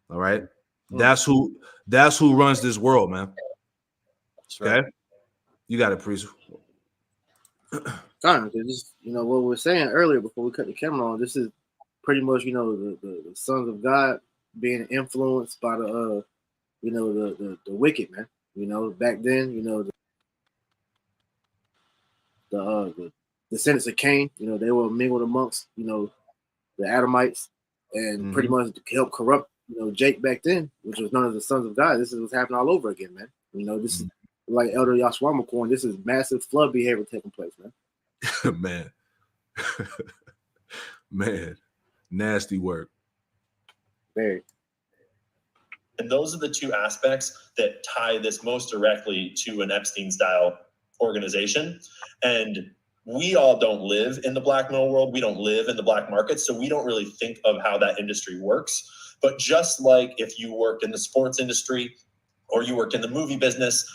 All right. That's who runs this world, man. Okay. Right. You got it, priest. This, what we were saying earlier before we cut the camera on, this is pretty much, the sons of God being influenced by the wicked, man. Back then, the descendants of Cain, they were mingled amongst, the Adamites, and pretty much help corrupt, Jake back then, which was known as the sons of God. This is what's happening all over again, man. This is like Elder Yashwama Corn. This is massive flood behavior taking place, man. Man. Man. Nasty work. Very. And those are the two aspects that tie this most directly to an Epstein-style organization. And we all don't live in the black metal world. We don't live in the black market. So we don't really think of how that industry works. But just like if you worked in the sports industry or you worked in the movie business,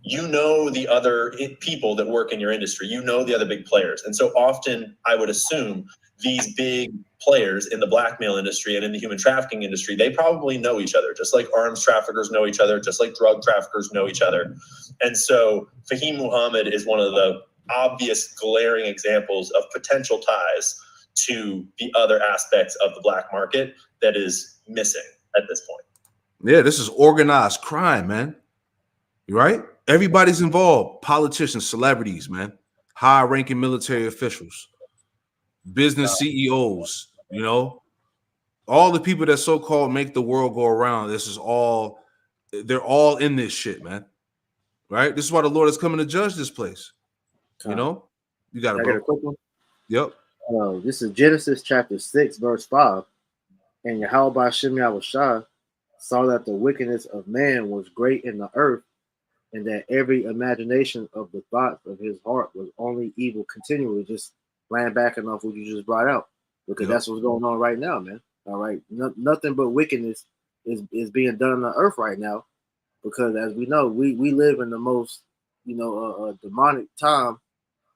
the other people that work in your industry, the other big players. And so often I would assume these big players in the blackmail industry and in the human trafficking industry, they probably know each other, just like arms traffickers know each other, just like drug traffickers know each other. And so Fahim Muhammad is one of the obvious glaring examples of potential ties to the other aspects of the black market that is missing at this point. Yeah, this is organized crime, man. You right? Everybody's involved. Politicians, celebrities, man. High-ranking military officials, business CEOs, all the people that so-called make the world go around. They're all in this shit, man. Right? This is why the Lord is coming to judge this place. You got it, bro. A quick one? Yep. This is Genesis chapter 6, verse 5. And Yahweh Shem Yahushua saw that the wickedness of man was great in the earth, and that every imagination of the thoughts of his heart was only evil continually. Just laying back enough what you just brought out, because that's what's going on right now, man. All right, nothing but wickedness is being done on the earth right now, because as we know, we live in the most demonic time,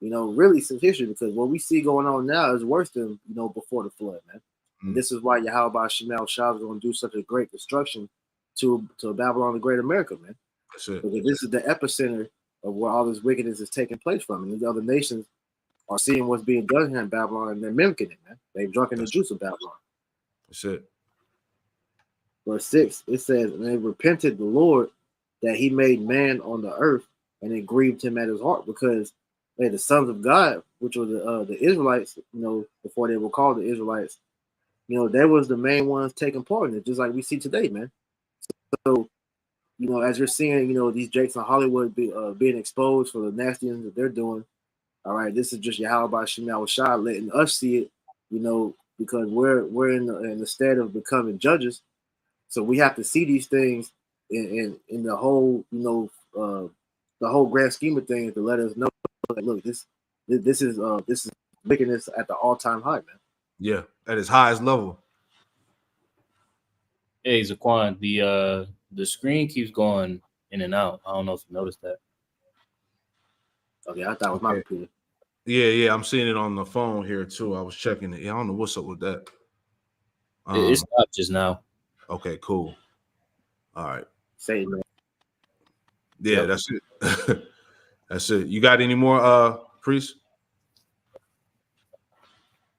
really since history, because what we see going on now is worse than before the flood, man. And this is why Yahweh Shemal Shah is going to do such a great destruction to Babylon the Great America, man. Because this is the epicenter of where all this wickedness is taking place from, and the other nations are seeing what's being done here in Babylon, and they're mimicking it, man. They've drunken the juice of Babylon. That's it. Verse 6, it says, and they repented the Lord that he made man on the earth, and it grieved him at his heart, because the sons of God, which were the Israelites, before they were called the Israelites, they was the main ones taking part in it, just like we see today, man. So, as you're seeing, these Jakes in Hollywood being exposed for the nastiness that they're doing. All right, this is just Yahweh Shemal Shah letting us see it, because we're in the state of becoming judges. So we have to see these things in the whole, the whole grand scheme of things, to let us know that, look, this is wickedness at the all-time high, man. Yeah, at its highest level. Hey, Zaquan, the screen keeps going in and out. I don't know if you noticed that. Okay, I thought it was my computer. Yeah, I'm seeing it on the phone here too. I was checking it. Yeah, I don't know what's up with that. It stopped just now. Okay, cool. All right. Say, man. Yeah, yep. That's it. That's it. You got any more, Priest?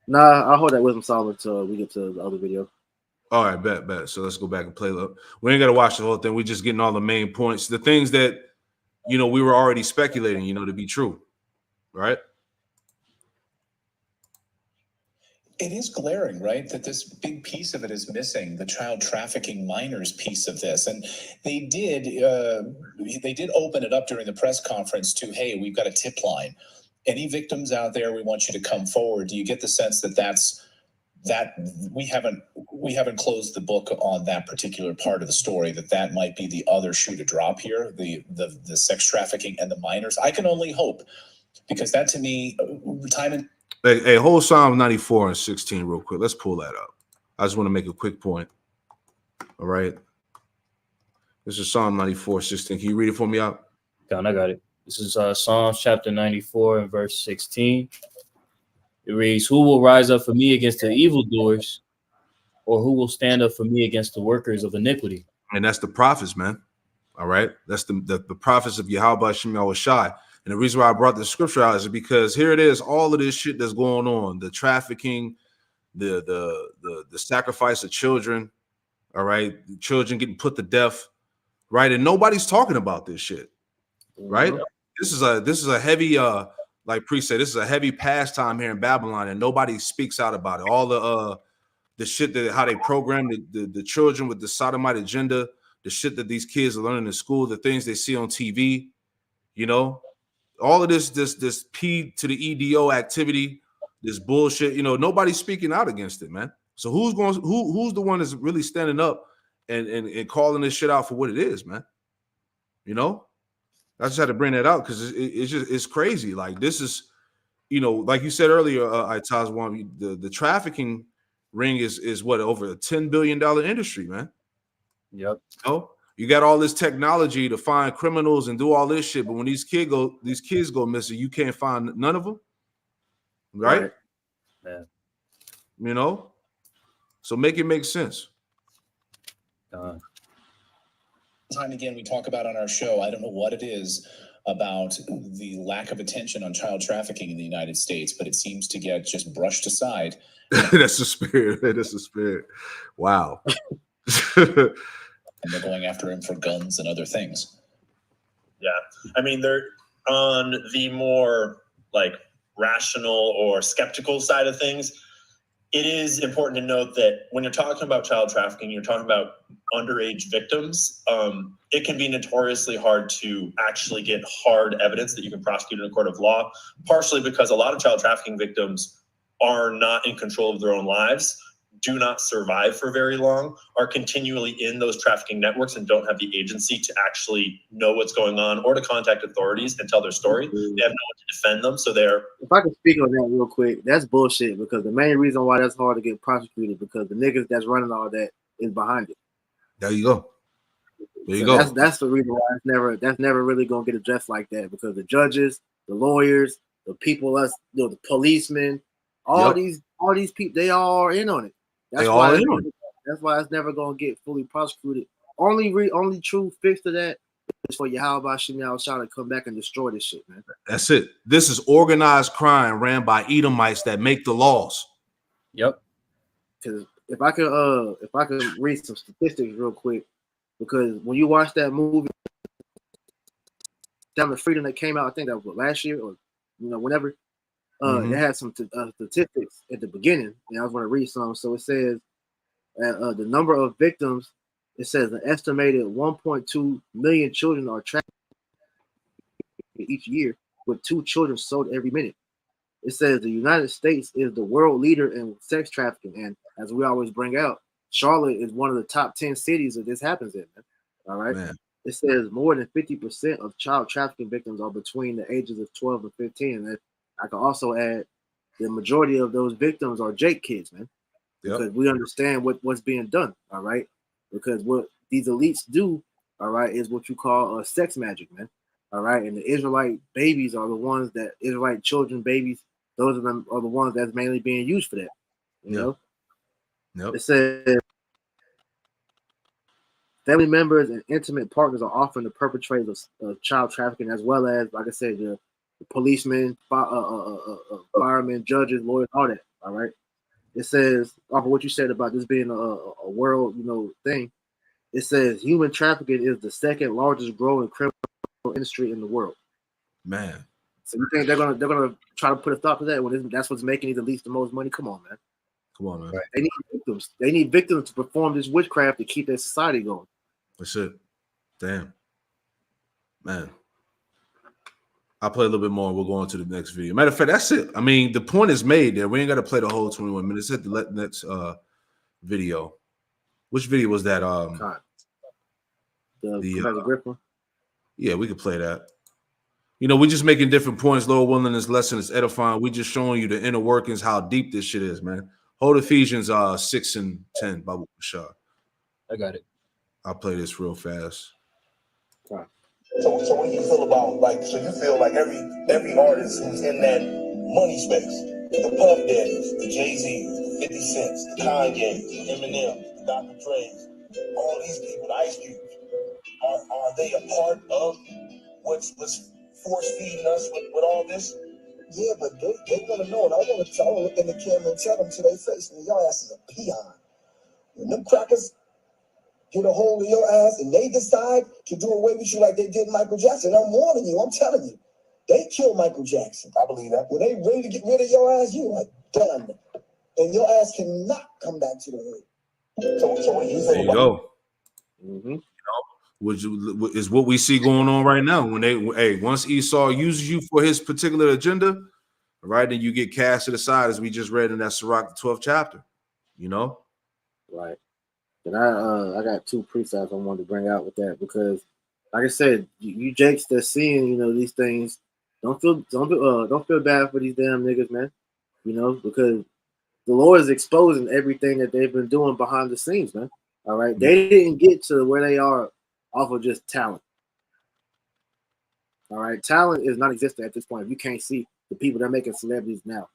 Nah, I'll hold that wisdom solid until we get to the other video. All right, bet. So let's go back and play. We ain't got to watch the whole thing. We're just getting all the main points, the things that we were already speculating, to be true, right? It is glaring, right, that this big piece of it is missing, the child trafficking minors piece of this. And they did open it up during the press conference to, hey, we've got a tip line. Any victims out there, we want you to come forward. Do you get the sense that we haven't closed the book on that particular part of the story, that might be the other shoe to drop here, the sex trafficking and the minors? I can only hope, because that, to me, Hey, hold Psalm 94 and 16 real quick. Let's pull that up. I just want to make a quick point. All right. This is Psalm 94, 16. Can you read it for me out? I got it. This is Psalms chapter 94 and verse 16. It reads, "Who will rise up for me against the evildoers, or who will stand up for me against the workers of iniquity?" And that's the prophets, man. All right. That's the prophets of Yahweh Shem Shai. And the reason why I brought the scripture out is because here it is, all of this shit that's going on, the trafficking, the sacrifice of children, all right, the children getting put to death, right? And nobody's talking about this shit, right? Mm-hmm. This is a heavy like Priest said, this is a heavy pastime here in Babylon, and nobody speaks out about it. All the shit that how they program the children with the sodomite agenda, the shit that these kids are learning in school, the things they see on TV, you know, all of this P to the EDO activity, this bullshit, you know, nobody's speaking out against it, man. So who's the one that's really standing up and calling this shit out for what it is, man? You know, I just had to bring that out because it's crazy. Like this is, you know, like you said earlier, Tazwan, the trafficking ring is what, over a $10 billion industry, man. Yep. You know? You got all this technology to find criminals and do all this shit, but when these kids go missing, you can't find none of them, right? Yeah. You know, so make it make sense. Time again, we talk about on our show, I don't know what it is about the lack of attention on child trafficking in the United States, but it seems to get just brushed aside. That's the spirit. That's the spirit. Wow. And they're going after him for guns and other things. Yeah. I mean, they're on the more like rational or skeptical side of things. It is important to note that when you're talking about child trafficking, you're talking about underage victims. It can be notoriously hard to actually get hard evidence that you can prosecute in a court of law, partially because a lot of child trafficking victims are not in control of their own lives, do not survive for very long, are continually in those trafficking networks and don't have the agency to actually know what's going on or to contact authorities and tell their story. They have no one to defend them. So if I can speak on that real quick, that's bullshit, because the main reason why that's hard to get prosecuted because the niggas that's running all that is behind it. There you go. There you go. That's the reason why that's never really gonna get addressed like that, because the judges, the lawyers, the people, the policemen, all these people, they all are in on it. That's why it's never gonna get fully prosecuted. Only true fix to that is for Yahweh Shem Shai to come back and destroy this shit, man. That's it. This is organized crime ran by Edomites that make the laws. Yep. Because if I could read some statistics real quick, because when you watch that movie, Sound of Freedom, that came out, I think that was last year or whenever. It had some statistics at the beginning, and I was going to read some. So it says the number of victims. It says an estimated 1.2 million children are trafficked each year, with 2 children sold every minute. It says the United States is the world leader in sex trafficking, and as we always bring out, Charlotte is one of the top 10 cities that this happens in. Man. All right. Man. It says more than 50% of child trafficking victims are between the ages of 12 and 15, and I can also add the majority of those victims are Jake kids, man. Because we understand what's being done, all right? Because what these elites do, all right, is what you call sex magic, man. All right. And the Israelite babies are the ones that Israelite children, babies, those of them are the ones that's mainly being used for that. You know? It says family members and intimate partners are often the perpetrators of child trafficking, as well as, like I said, the policemen, firemen, judges, lawyers, all that. All right. It says, off of what you said about this being a world, thing. It says human trafficking is the second largest growing criminal industry in the world. Man. So you think they're gonna try to put a stop to that when that's what's making these elites the most money? Come on, man. Come on, man. Right. They need victims. They need victims to perform this witchcraft to keep their society going. That's it. Damn. Man. I'll play a little bit more and we'll go on to the next video. Matter of fact, that's it. I mean, the point is made there. We ain't got to play the whole 21 minutes. Hit the next video. Which video was that? The Gripper. Yeah, we could play that. We're just making different points. Lord willing, this lesson is edifying. We just showing you the inner workings, how deep this shit is, man. Hold Ephesians 6 and 10, Bible Bashar. I got it. I'll play this real fast. Right. So what do you feel about, like, so you feel like every artist who's in that money space, the Puff Daddies, the Jay-Z, 50 Cents, the Kanye, the Eminem, the Dr. Dre's, all these people, the Ice Cube, are they a part of what's force feeding us with all this? Yeah, but they want to know, and I want to look in the camera and tell them to their face, man, your ass is a peon. When them crackers get a hold of your ass and they decide to do away with you like they did Michael Jackson, I'm warning you, I'm telling you, they killed Michael Jackson. I believe that. When they ready to get rid of your ass, you like done. And your ass cannot come back to the hood. So what do you There you go. Mm-hmm. Which is what we see going on right now. When once Esau uses you for his particular agenda, right, then you get cast to the side, as we just read in that Sirach, the 12th chapter. You know, right. And I got two precepts I wanted to bring out with that, because, like I said, you jakes that's seeing, these things, don't feel bad for these damn niggas, man. Because the Lord is exposing everything that they've been doing behind the scenes, man. All right, they didn't get to where they are off of just talent. All right, talent is not existent at this point. You can't see the people that are making celebrities now.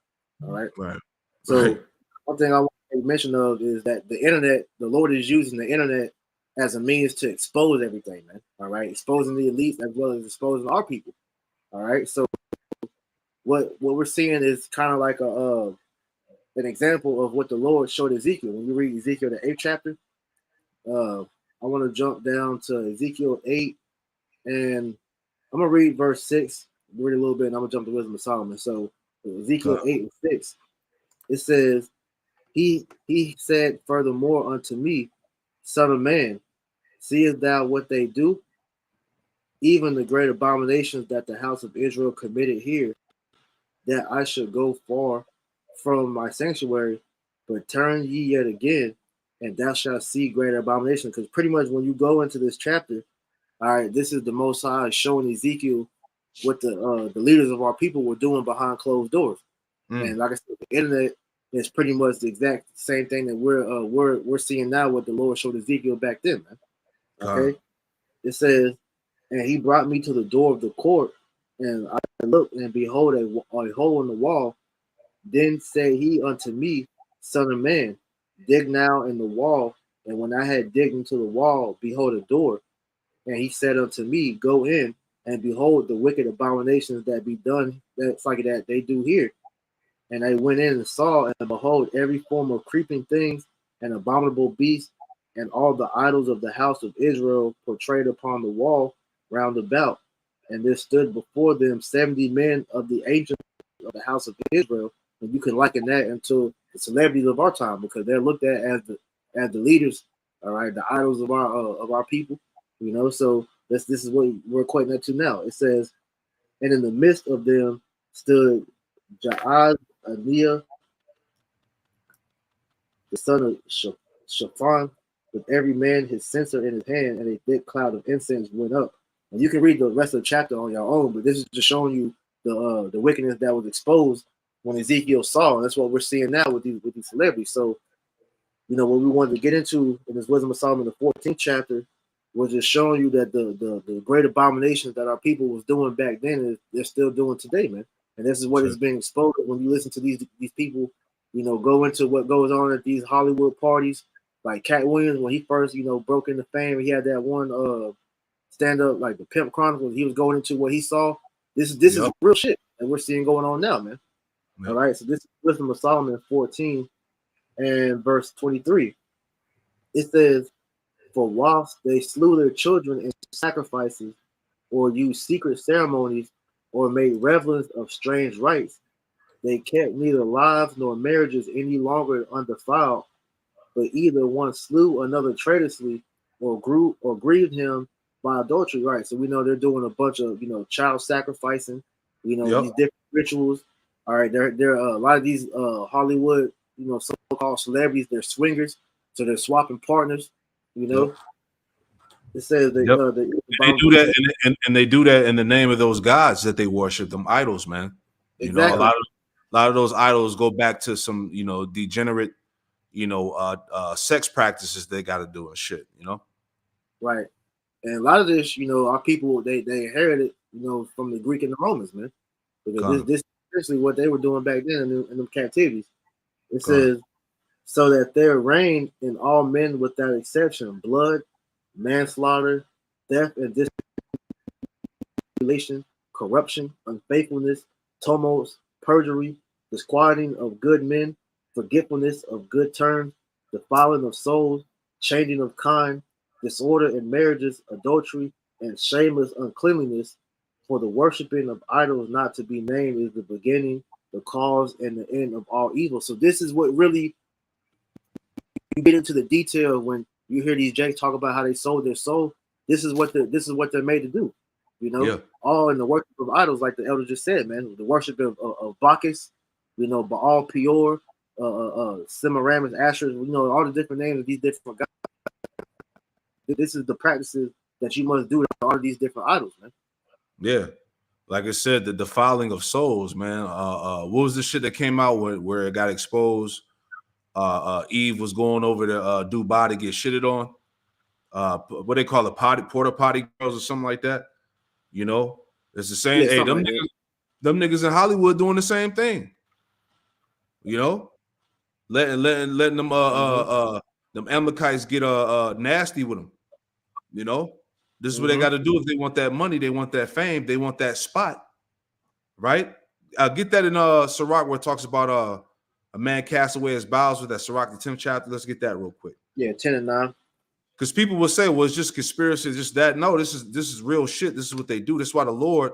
All right, right. So one thing I want to make mention of is that the internet, the Lord is using the internet as a means to expose everything, man. All right, exposing the elites as well as exposing our people. All right, so what we're seeing is kind of like an example of what the Lord showed Ezekiel. When you read Ezekiel, the 8th chapter, I want to jump down to Ezekiel 8, and I'm going to read verse 6, read a little bit, and I'm going to jump to Wisdom of Solomon. So Ezekiel 8 and 6, it says, He said furthermore unto me, Son of man, seest thou what they do? Even the great abominations that the house of Israel committed here, that I should go far from my sanctuary, but turn ye yet again, and thou shalt see greater abominations. Because pretty much when you go into this chapter, all right, this is the Most High showing Ezekiel what the leaders of our people were doing behind closed doors. And like I said, the internet is pretty much the exact same thing that we're seeing now, what the Lord showed Ezekiel back then, man. Okay, it says, and he brought me to the door of the court, and I looked, and behold, a hole in the wall. Then said he unto me, Son of man, dig now in the wall. And when I had digged into the wall, behold, a door. And he said unto me, Go in, and behold the wicked abominations that be done, that's like that they do here. And I went in and saw, and behold, every form of creeping things and abominable beasts, and all the idols of the house of Israel portrayed upon the wall round about. And there stood before them 70 men of the ancient of the house of Israel. And you can liken that into the celebrities of our time, because they're looked at as the leaders, all right, the idols of our people. So this is what we're equating that to now. It says, and in the midst of them stood Jaaz, Aniah, the son of Shaphan, with every man his censer in his hand, and a thick cloud of incense went up. And you can read the rest of the chapter on your own, but this is just showing you the wickedness that was exposed when Ezekiel saw, and that's what we're seeing now with these celebrities. So, what we wanted to get into in this Wisdom of Solomon, the 14th chapter, was just showing you that the great abominations that our people was doing back then, they're still doing today, man. And this is what is being exposed when you listen to these people, go into what goes on at these Hollywood parties. Like Cat Williams, when he first, broke into fame, he had that one stand up, like the Pimp Chronicles. He was going into what he saw. This is real shit that we're seeing going on now, man. All right, so this is Wisdom of Solomon 14 and verse 23. It says, For whilst they slew their children in sacrifices, or used secret ceremonies, or made revelings of strange rites, they kept neither lives nor marriages any longer undefiled, but either one slew another traitorously, or grieved him by adultery. Right. So we know they're doing a bunch of child sacrificing, these different rituals. All right, there are a lot of these Hollywood, so-called celebrities. They're swingers, so they're swapping partners. It says they do that, and they do that in the name of those gods that they worship, them idols, man. Exactly. A lot of those idols go back to some degenerate, sex practices they got to do and shit. Right. And a lot of this, our people they inherited, from the Greek and the Romans, man. Because this is essentially what they were doing back then in them captivities. It says, so that there reigned in all men without exception blood, manslaughter, theft, and dissimulation, corruption, unfaithfulness, tumults, perjury, disquieting of good men, forgetfulness of good terms, defiling of souls, changing of kind, disorder in marriages, adultery, and shameless uncleanliness. For the worshiping of idols not to be named is the beginning, the cause, and the end of all evil. So this is what really, you get into the detail when you hear these jakes talk about how they sold their soul. This is what they're made to do. All in the worship of idols, like the elder just said, man. The worship of Bacchus, Baal Peor, Semiramis, Asher, all the different names of these different gods. This is the practices that you must do to all these different idols, man. Yeah, like I said, the defiling of souls, man. What was the shit that came out where it got exposed? Eve was going over to Dubai to get shitted on. What they call porta potty girls or something like that. It's the same. Yeah, hey, them niggas in Hollywood doing the same thing. Letting them them Amalekites get nasty with them. This is what they got to do if they want that money, they want that fame, they want that spot, right? Get that in Sirach where it talks about a man cast away his bowels with that Sirach, the 10th chapter. Let's get that real quick. Yeah, 10 and 9. Because people will say, well, it's just conspiracy, just that. No, this is real shit. This is what they do. This is why the Lord,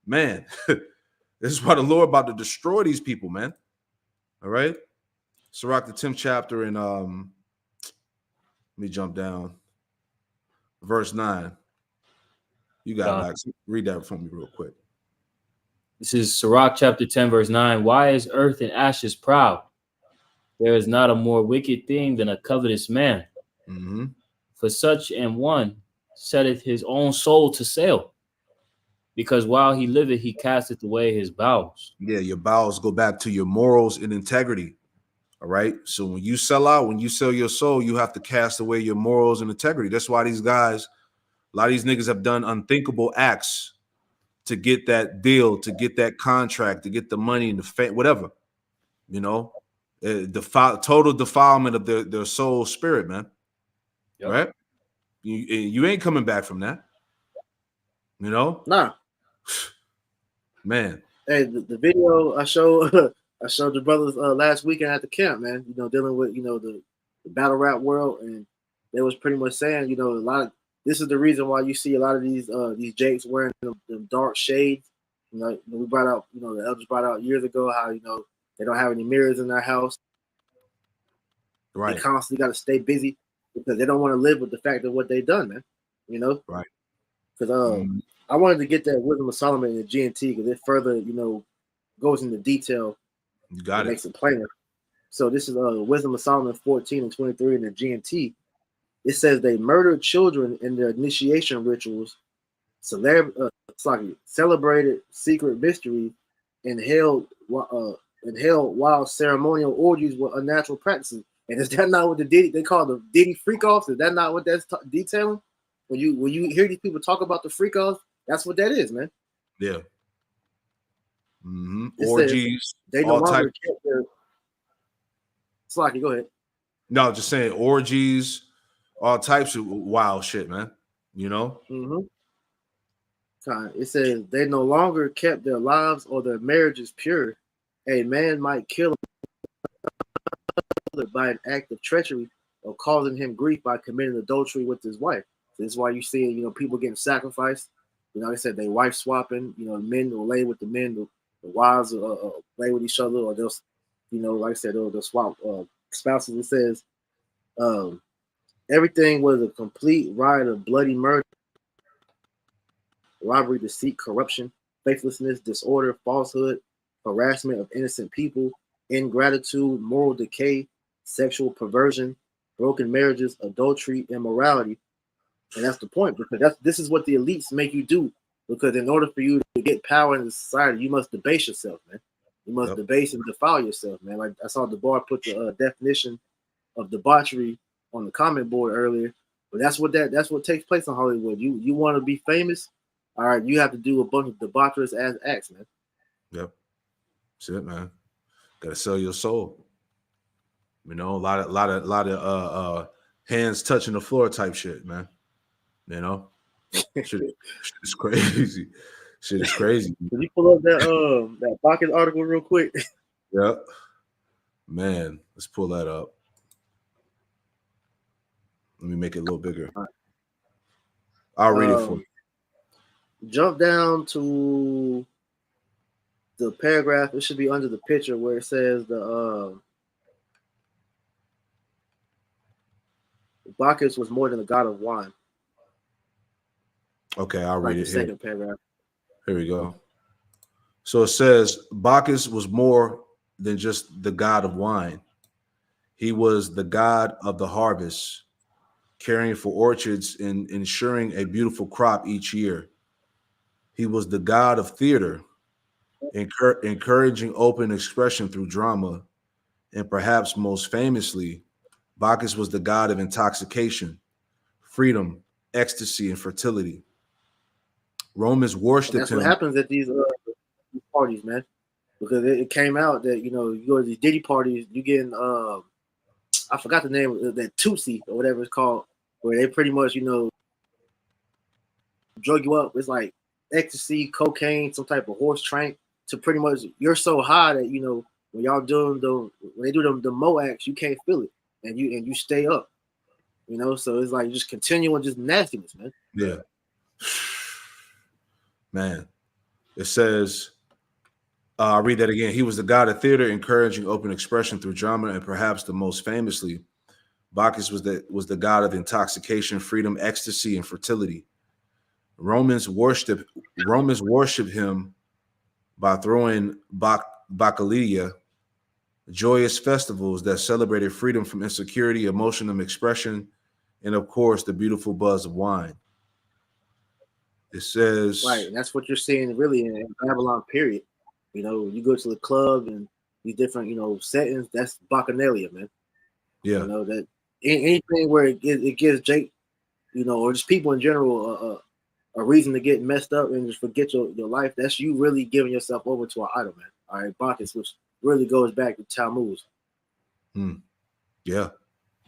man, this is why the Lord about to destroy these people, man. All right. Sirach, the 10th chapter, and let me jump down. Verse 9. You got read that for me real quick. This is Sirach chapter 10, verse 9. Why is earth and ashes proud? There is not a more wicked thing than a covetous man. Mm-hmm. For such an one setteth his own soul to sale, because while he liveth, he casteth away his bowels. Yeah, your bowels go back to your morals and integrity. All right. So when you sell out, when you sell your soul, you have to cast away your morals and integrity. That's why these guys, a lot of these niggas have done unthinkable acts to get that deal, to get that contract, to get the money and the fame, whatever. Total defilement of their soul spirit, man. Yep. Right? You ain't coming back from that. Nah. Man. Hey, the video I showed the brothers last weekend at the camp, man. Dealing with the battle rap world, and they was pretty much saying, a lot of this is the reason why you see a lot of these jakes wearing them dark shades. We brought out, the elders brought out years ago how they don't have any mirrors in their house. Right. They constantly got to stay busy because they don't want to live with the fact of what they've done, man. Right. Because I wanted to get that Wisdom of Solomon in the GNT because it further, goes into detail. You got it. Makes it plainer. So this is Wisdom of Solomon 14 and 23 in the GNT. It says they murdered children in their initiation rituals, celebrated secret mysteries, and held wild ceremonial orgies with unnatural practices. And is that not what they call the Diddy freak offs? Is that not what that's detailing? When you hear these people talk about the freak offs, that's what that is, man. Yeah. Mm-hmm. Orgies. They no longer kept their. Slocky, go ahead. No, just saying orgies, all types of wild shit, man. Mm-hmm. It says they no longer kept their lives or their marriages pure. A man might kill another by an act of treachery or causing him grief by committing adultery with his wife. So this is why you see, people getting sacrificed. They said they wife swapping. Men will lay with the men, the wives will lay with each other, or they'll, like I said, they'll swap spouses. It says everything was a complete riot of bloody murder, robbery, deceit, corruption, faithlessness, disorder, falsehood, harassment of innocent people, ingratitude, moral decay, sexual perversion, broken marriages, adultery, immorality. And that's the point, because this is what the elites make you do. Because in order for you to get power in the society, you must debase yourself, man. You must debase and defile yourself, man. Like I saw DeBar put the definition of debauchery on the comment board earlier. But that's what takes place in Hollywood. You want to be famous, all right? You have to do a bunch of debaucherous ass acts, man. Yep, that's it, man. Got to sell your soul. You know, a lot of hands touching the floor type shit, man. You know, shit is crazy. Shit is crazy. Can you pull up that Bacchus article real quick? Yep, man. Let's pull that up. Let me make it a little bigger. I'll read it for you. Jump down to the paragraph. It should be under the picture where it says the Bacchus was more than a god of wine. Okay, I'll read it. The second paragraph. Here we go. So it says Bacchus was more than just the god of wine. He was the god of the harvest, caring for orchards and ensuring a beautiful crop each year. He was the god of theater, encouraging open expression through drama. And perhaps most famously, Bacchus was the god of intoxication, freedom, ecstasy, and fertility. Romans worshipped him. That's what happens at these parties, man. Because it came out that, you know, you go to these Diddy parties, you getting I forgot the name of that Tootsie or whatever it's called, where they pretty much, you know, drug you up. It's like ecstasy, cocaine, some type of horse trank, to pretty much you're so high that, you know, when y'all doing when they do the MOACs, you can't feel it, and you stay up, you know. So it's like just continuing just nastiness, man. Yeah, man. It says, I'll read that again. He was the god of theater, encouraging open expression through drama, and perhaps the most famously, Bacchus was the god of intoxication, freedom, ecstasy, and fertility. Romans worship him by throwing Bacchalia, joyous festivals that celebrated freedom from insecurity, emotional expression, and of course the beautiful buzz of wine. It says, right, and that's what you're seeing really in Babylon. Period. You know, you go to the club and these different, you know, settings. That's Bacchanalia, man. Yeah. You know that anything where it gives Jake, you know, or just people in general, a reason to get messed up and just forget your life. That's you really giving yourself over to an idol, man. All right, Bacchus, which really goes back to Tammuz. Yeah.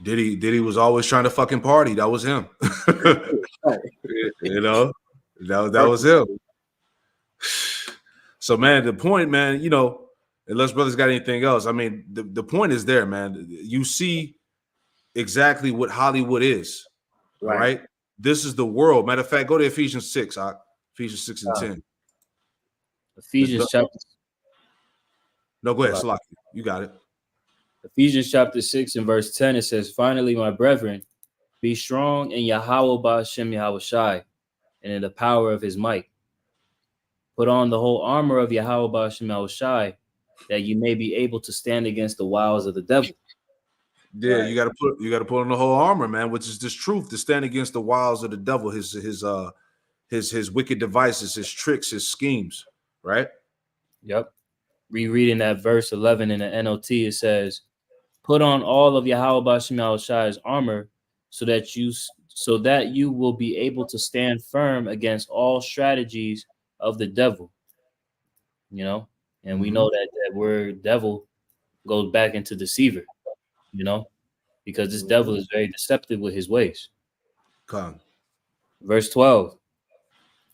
Diddy was always trying to fucking party. That was him. You know, that was him. So, man, the point, man, you know, unless brothers got anything else, I mean, the point is there, man. You see exactly what Hollywood is, right? All right? This is the world. Matter of fact, go to Ephesians 6, Ephesians 6 and 10. Ephesians chapter. No, go ahead, Salaki. You got it. Ephesians chapter 6 and verse 10, it says, "Finally, my brethren, be strong in Yahweh Ba'ashem Yahushai, and in the power of his might. Put on the whole armor of Yahweh Ba'ashem Yahushai, that you may be able to stand against the wiles of the devil." Yeah, right. you gotta put on the whole armor, man, which is this truth to stand against the wiles of the devil, his wicked devices, his tricks, his schemes, right? Yep. Rereading that verse 11 in the NLT, it says, "Put on all of Yahweh Ba'ashem Yahushai's armor, so that you will be able to stand firm against all strategies of the devil." You know, and we know that word devil goes back into deceiver, you know, because this devil is very deceptive with his ways. Come. Verse 12,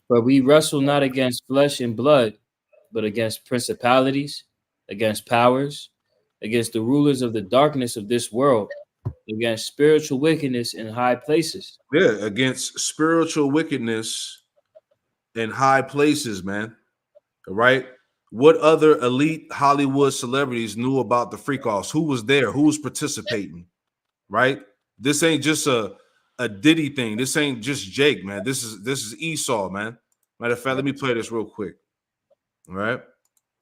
"For we wrestle not against flesh and blood, but against principalities, against powers, against the rulers of the darkness of this world, against spiritual wickedness in high places." Yeah, against spiritual wickedness in high places, man. All right. What other elite Hollywood celebrities knew about the freak offs? Who was there? Who was participating? Right? This ain't just a Diddy thing. This ain't just Jake, man. This is Esau, man. Matter of fact, let me play this real quick. All right.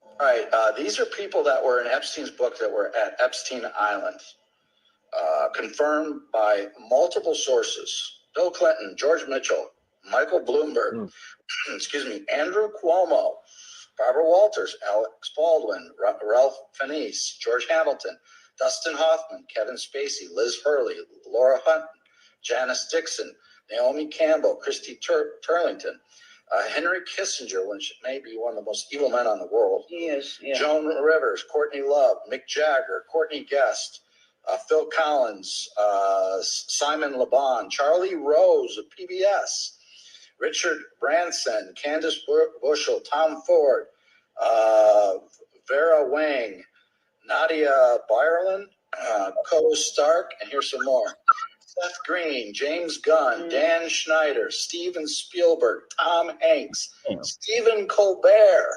All right. These are people that were in Epstein's book that were at Epstein Island, confirmed by multiple sources: Bill Clinton, George Mitchell, Michael Bloomberg, Andrew Cuomo, Barbara Walters, Alex Baldwin, Ralph Fiennes, George Hamilton, Dustin Hoffman, Kevin Spacey, Liz Hurley, Laura Hutton, Janice Dixon, Naomi Campbell, Christy Turlington, Henry Kissinger, which may be one of the most evil men on the world. He is. Yeah. Joan Rivers, Courtney Love, Mick Jagger, Courtney Guest, Phil Collins, Simon LeBon, Charlie Rose of PBS, Richard Branson, Candace Bushel, Tom Ford, Vera Wang, Nadia Byerlin, Ko Stark, and here's some more. Seth Green, James Gunn, Dan Schneider, Steven Spielberg, Tom Hanks, Stephen Colbert,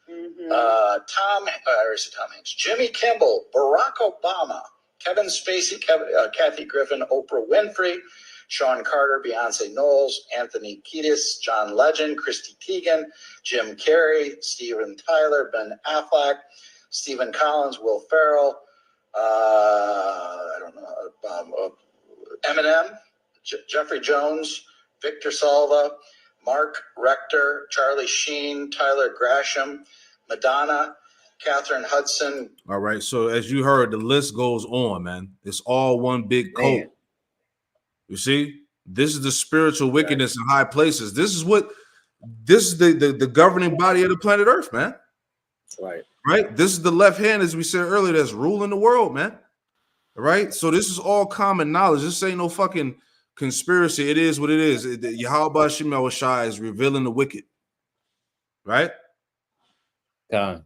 Tom Hanks, Jimmy Kimmel, Barack Obama, Kevin Spacey, Kathy Griffin, Oprah Winfrey, Sean Carter, Beyonce Knowles, Anthony Kiedis, John Legend, Christy Teigen, Jim Carrey, Steven Tyler, Ben Affleck, Stephen Collins, Will Ferrell, Eminem, Jeffrey Jones, Victor Salva, Mark Rector, Charlie Sheen, Tyler Grasham, Madonna, Catherine Hudson. All right. So as you heard, the list goes on, man. It's all one big cult. You see, this is the spiritual wickedness in high places. This is the governing body of the planet Earth, man. Right. This is the left hand, as we said earlier, that's ruling the world, man. Right. So this is all common knowledge. This ain't no fucking conspiracy. It is what it is. Yahweh Shemel Shai is revealing the wicked. Right. God.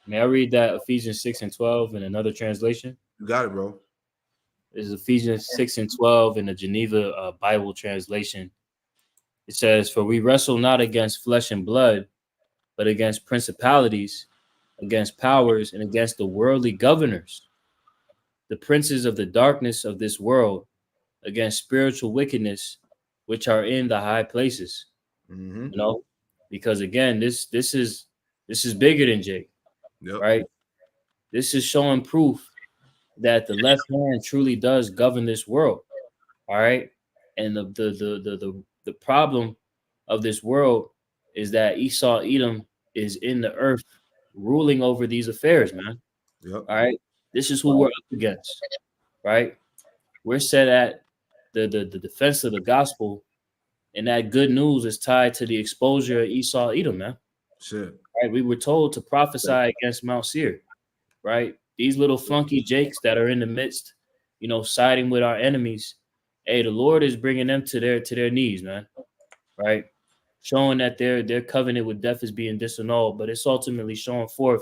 May I read that Ephesians 6:12 in another translation? You got it, bro. This is Ephesians 6:12 in the Geneva Bible translation. It says, "For we wrestle not against flesh and blood, but against principalities, against powers, and against the worldly governors, the princes of the darkness of this world, against spiritual wickedness, which are in the high places." You know, because again, this is bigger than Jake, right? This is showing proof that the left hand truly does govern this world. All right. And the problem of this world is that Esau Edom is in the earth ruling over these affairs, man. All right. This is who we're up against. Right. We're set at the defense of the gospel, and that good news is tied to the exposure of Esau Edom, man. Right. We were told to prophesy against Mount Seir. Right. These little flunky jakes that are in the midst, you know, siding with our enemies. Hey, the Lord is bringing them to their knees, man. Right. Showing that their covenant with death is being disannulled, but it's ultimately showing forth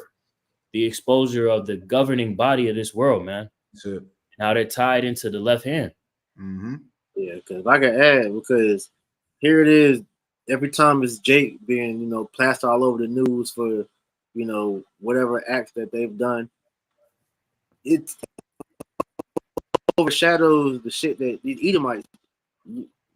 the exposure of the governing body of this world, man. And how they're tied into the left hand. Yeah, because if I can add, because here it is, every time it's Jake being, you know, plastered all over the news for, you know, whatever acts that they've done, it overshadows the shit that these Edomites.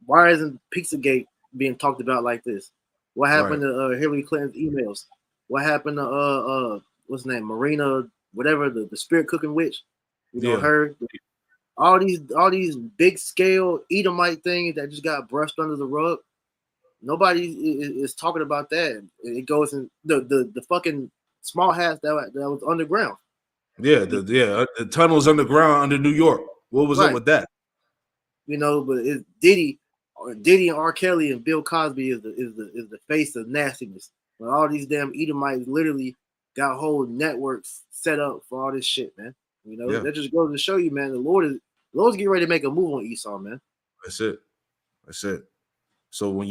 Why isn't Pizzagate being talked about like this? What happened to Hillary Clinton's emails? What happened to what's the name, Marina, whatever, the spirit cooking witch? You know, her. All these big scale Edomite things that just got brushed under the rug. Nobody is talking about that. It goes in the fucking small hats that was underground. The tunnels underground under New York. What was up with that? You know, but it's Diddy and R. Kelly and Bill Cosby is the face of nastiness. But all these damn Edomites literally got whole networks set up for all this shit, man. You know, that just goes to show you, man. The Lord's getting ready to make a move on Esau, man. That's it. So all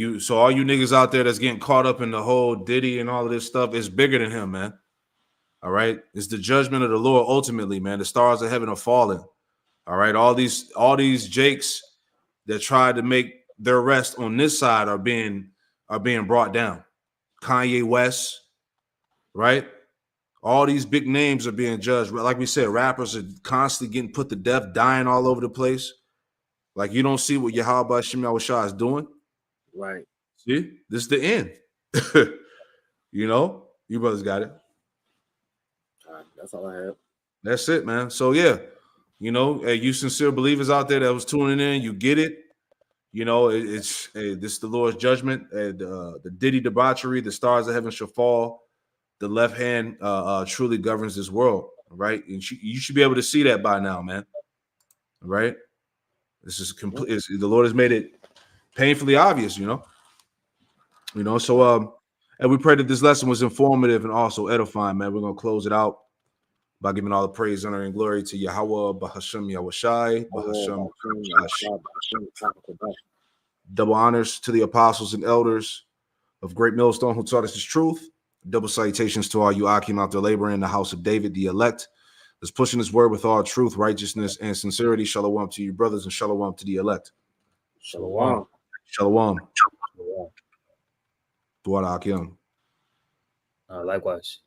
you niggas out there that's getting caught up in the whole Diddy and all of this stuff, it's bigger than him, man. All right, it's the judgment of the Lord ultimately, man. The stars of heaven are falling. All right, all these Jakes that tried to make their rest on this side are being brought down. Kanye West, right? All these big names are being judged. Like we said, rappers are constantly getting put to death, dying all over the place. Like, you don't see what Yahweh Shemel Shah is doing. Right. See, this is the end. You know, you brothers got it. That's all I have. That's it, man. So yeah, you know, hey, you sincere believers out there that was tuning in, you get it. You know, this is the Lord's judgment. The Diddy debauchery, the stars of heaven shall fall. The left hand truly governs this world, right? And you should be able to see that by now, man. Right? This is complete. The Lord has made it painfully obvious, you know. So and we pray that this lesson was informative and also edifying, man. We're gonna close it out by giving all the praise, honor, and glory to Yahweh, Bahashem Yahushai, Bahashem. Double honors to the apostles and elders of Great Millstone who taught us this truth. Double salutations to all you Akim out there laboring in the house of David, the elect, that's pushing his word with all truth, righteousness, and sincerity. Shalom to you, brothers, and shalom to the elect. Shalom. Shalom. Dua Akim. Likewise.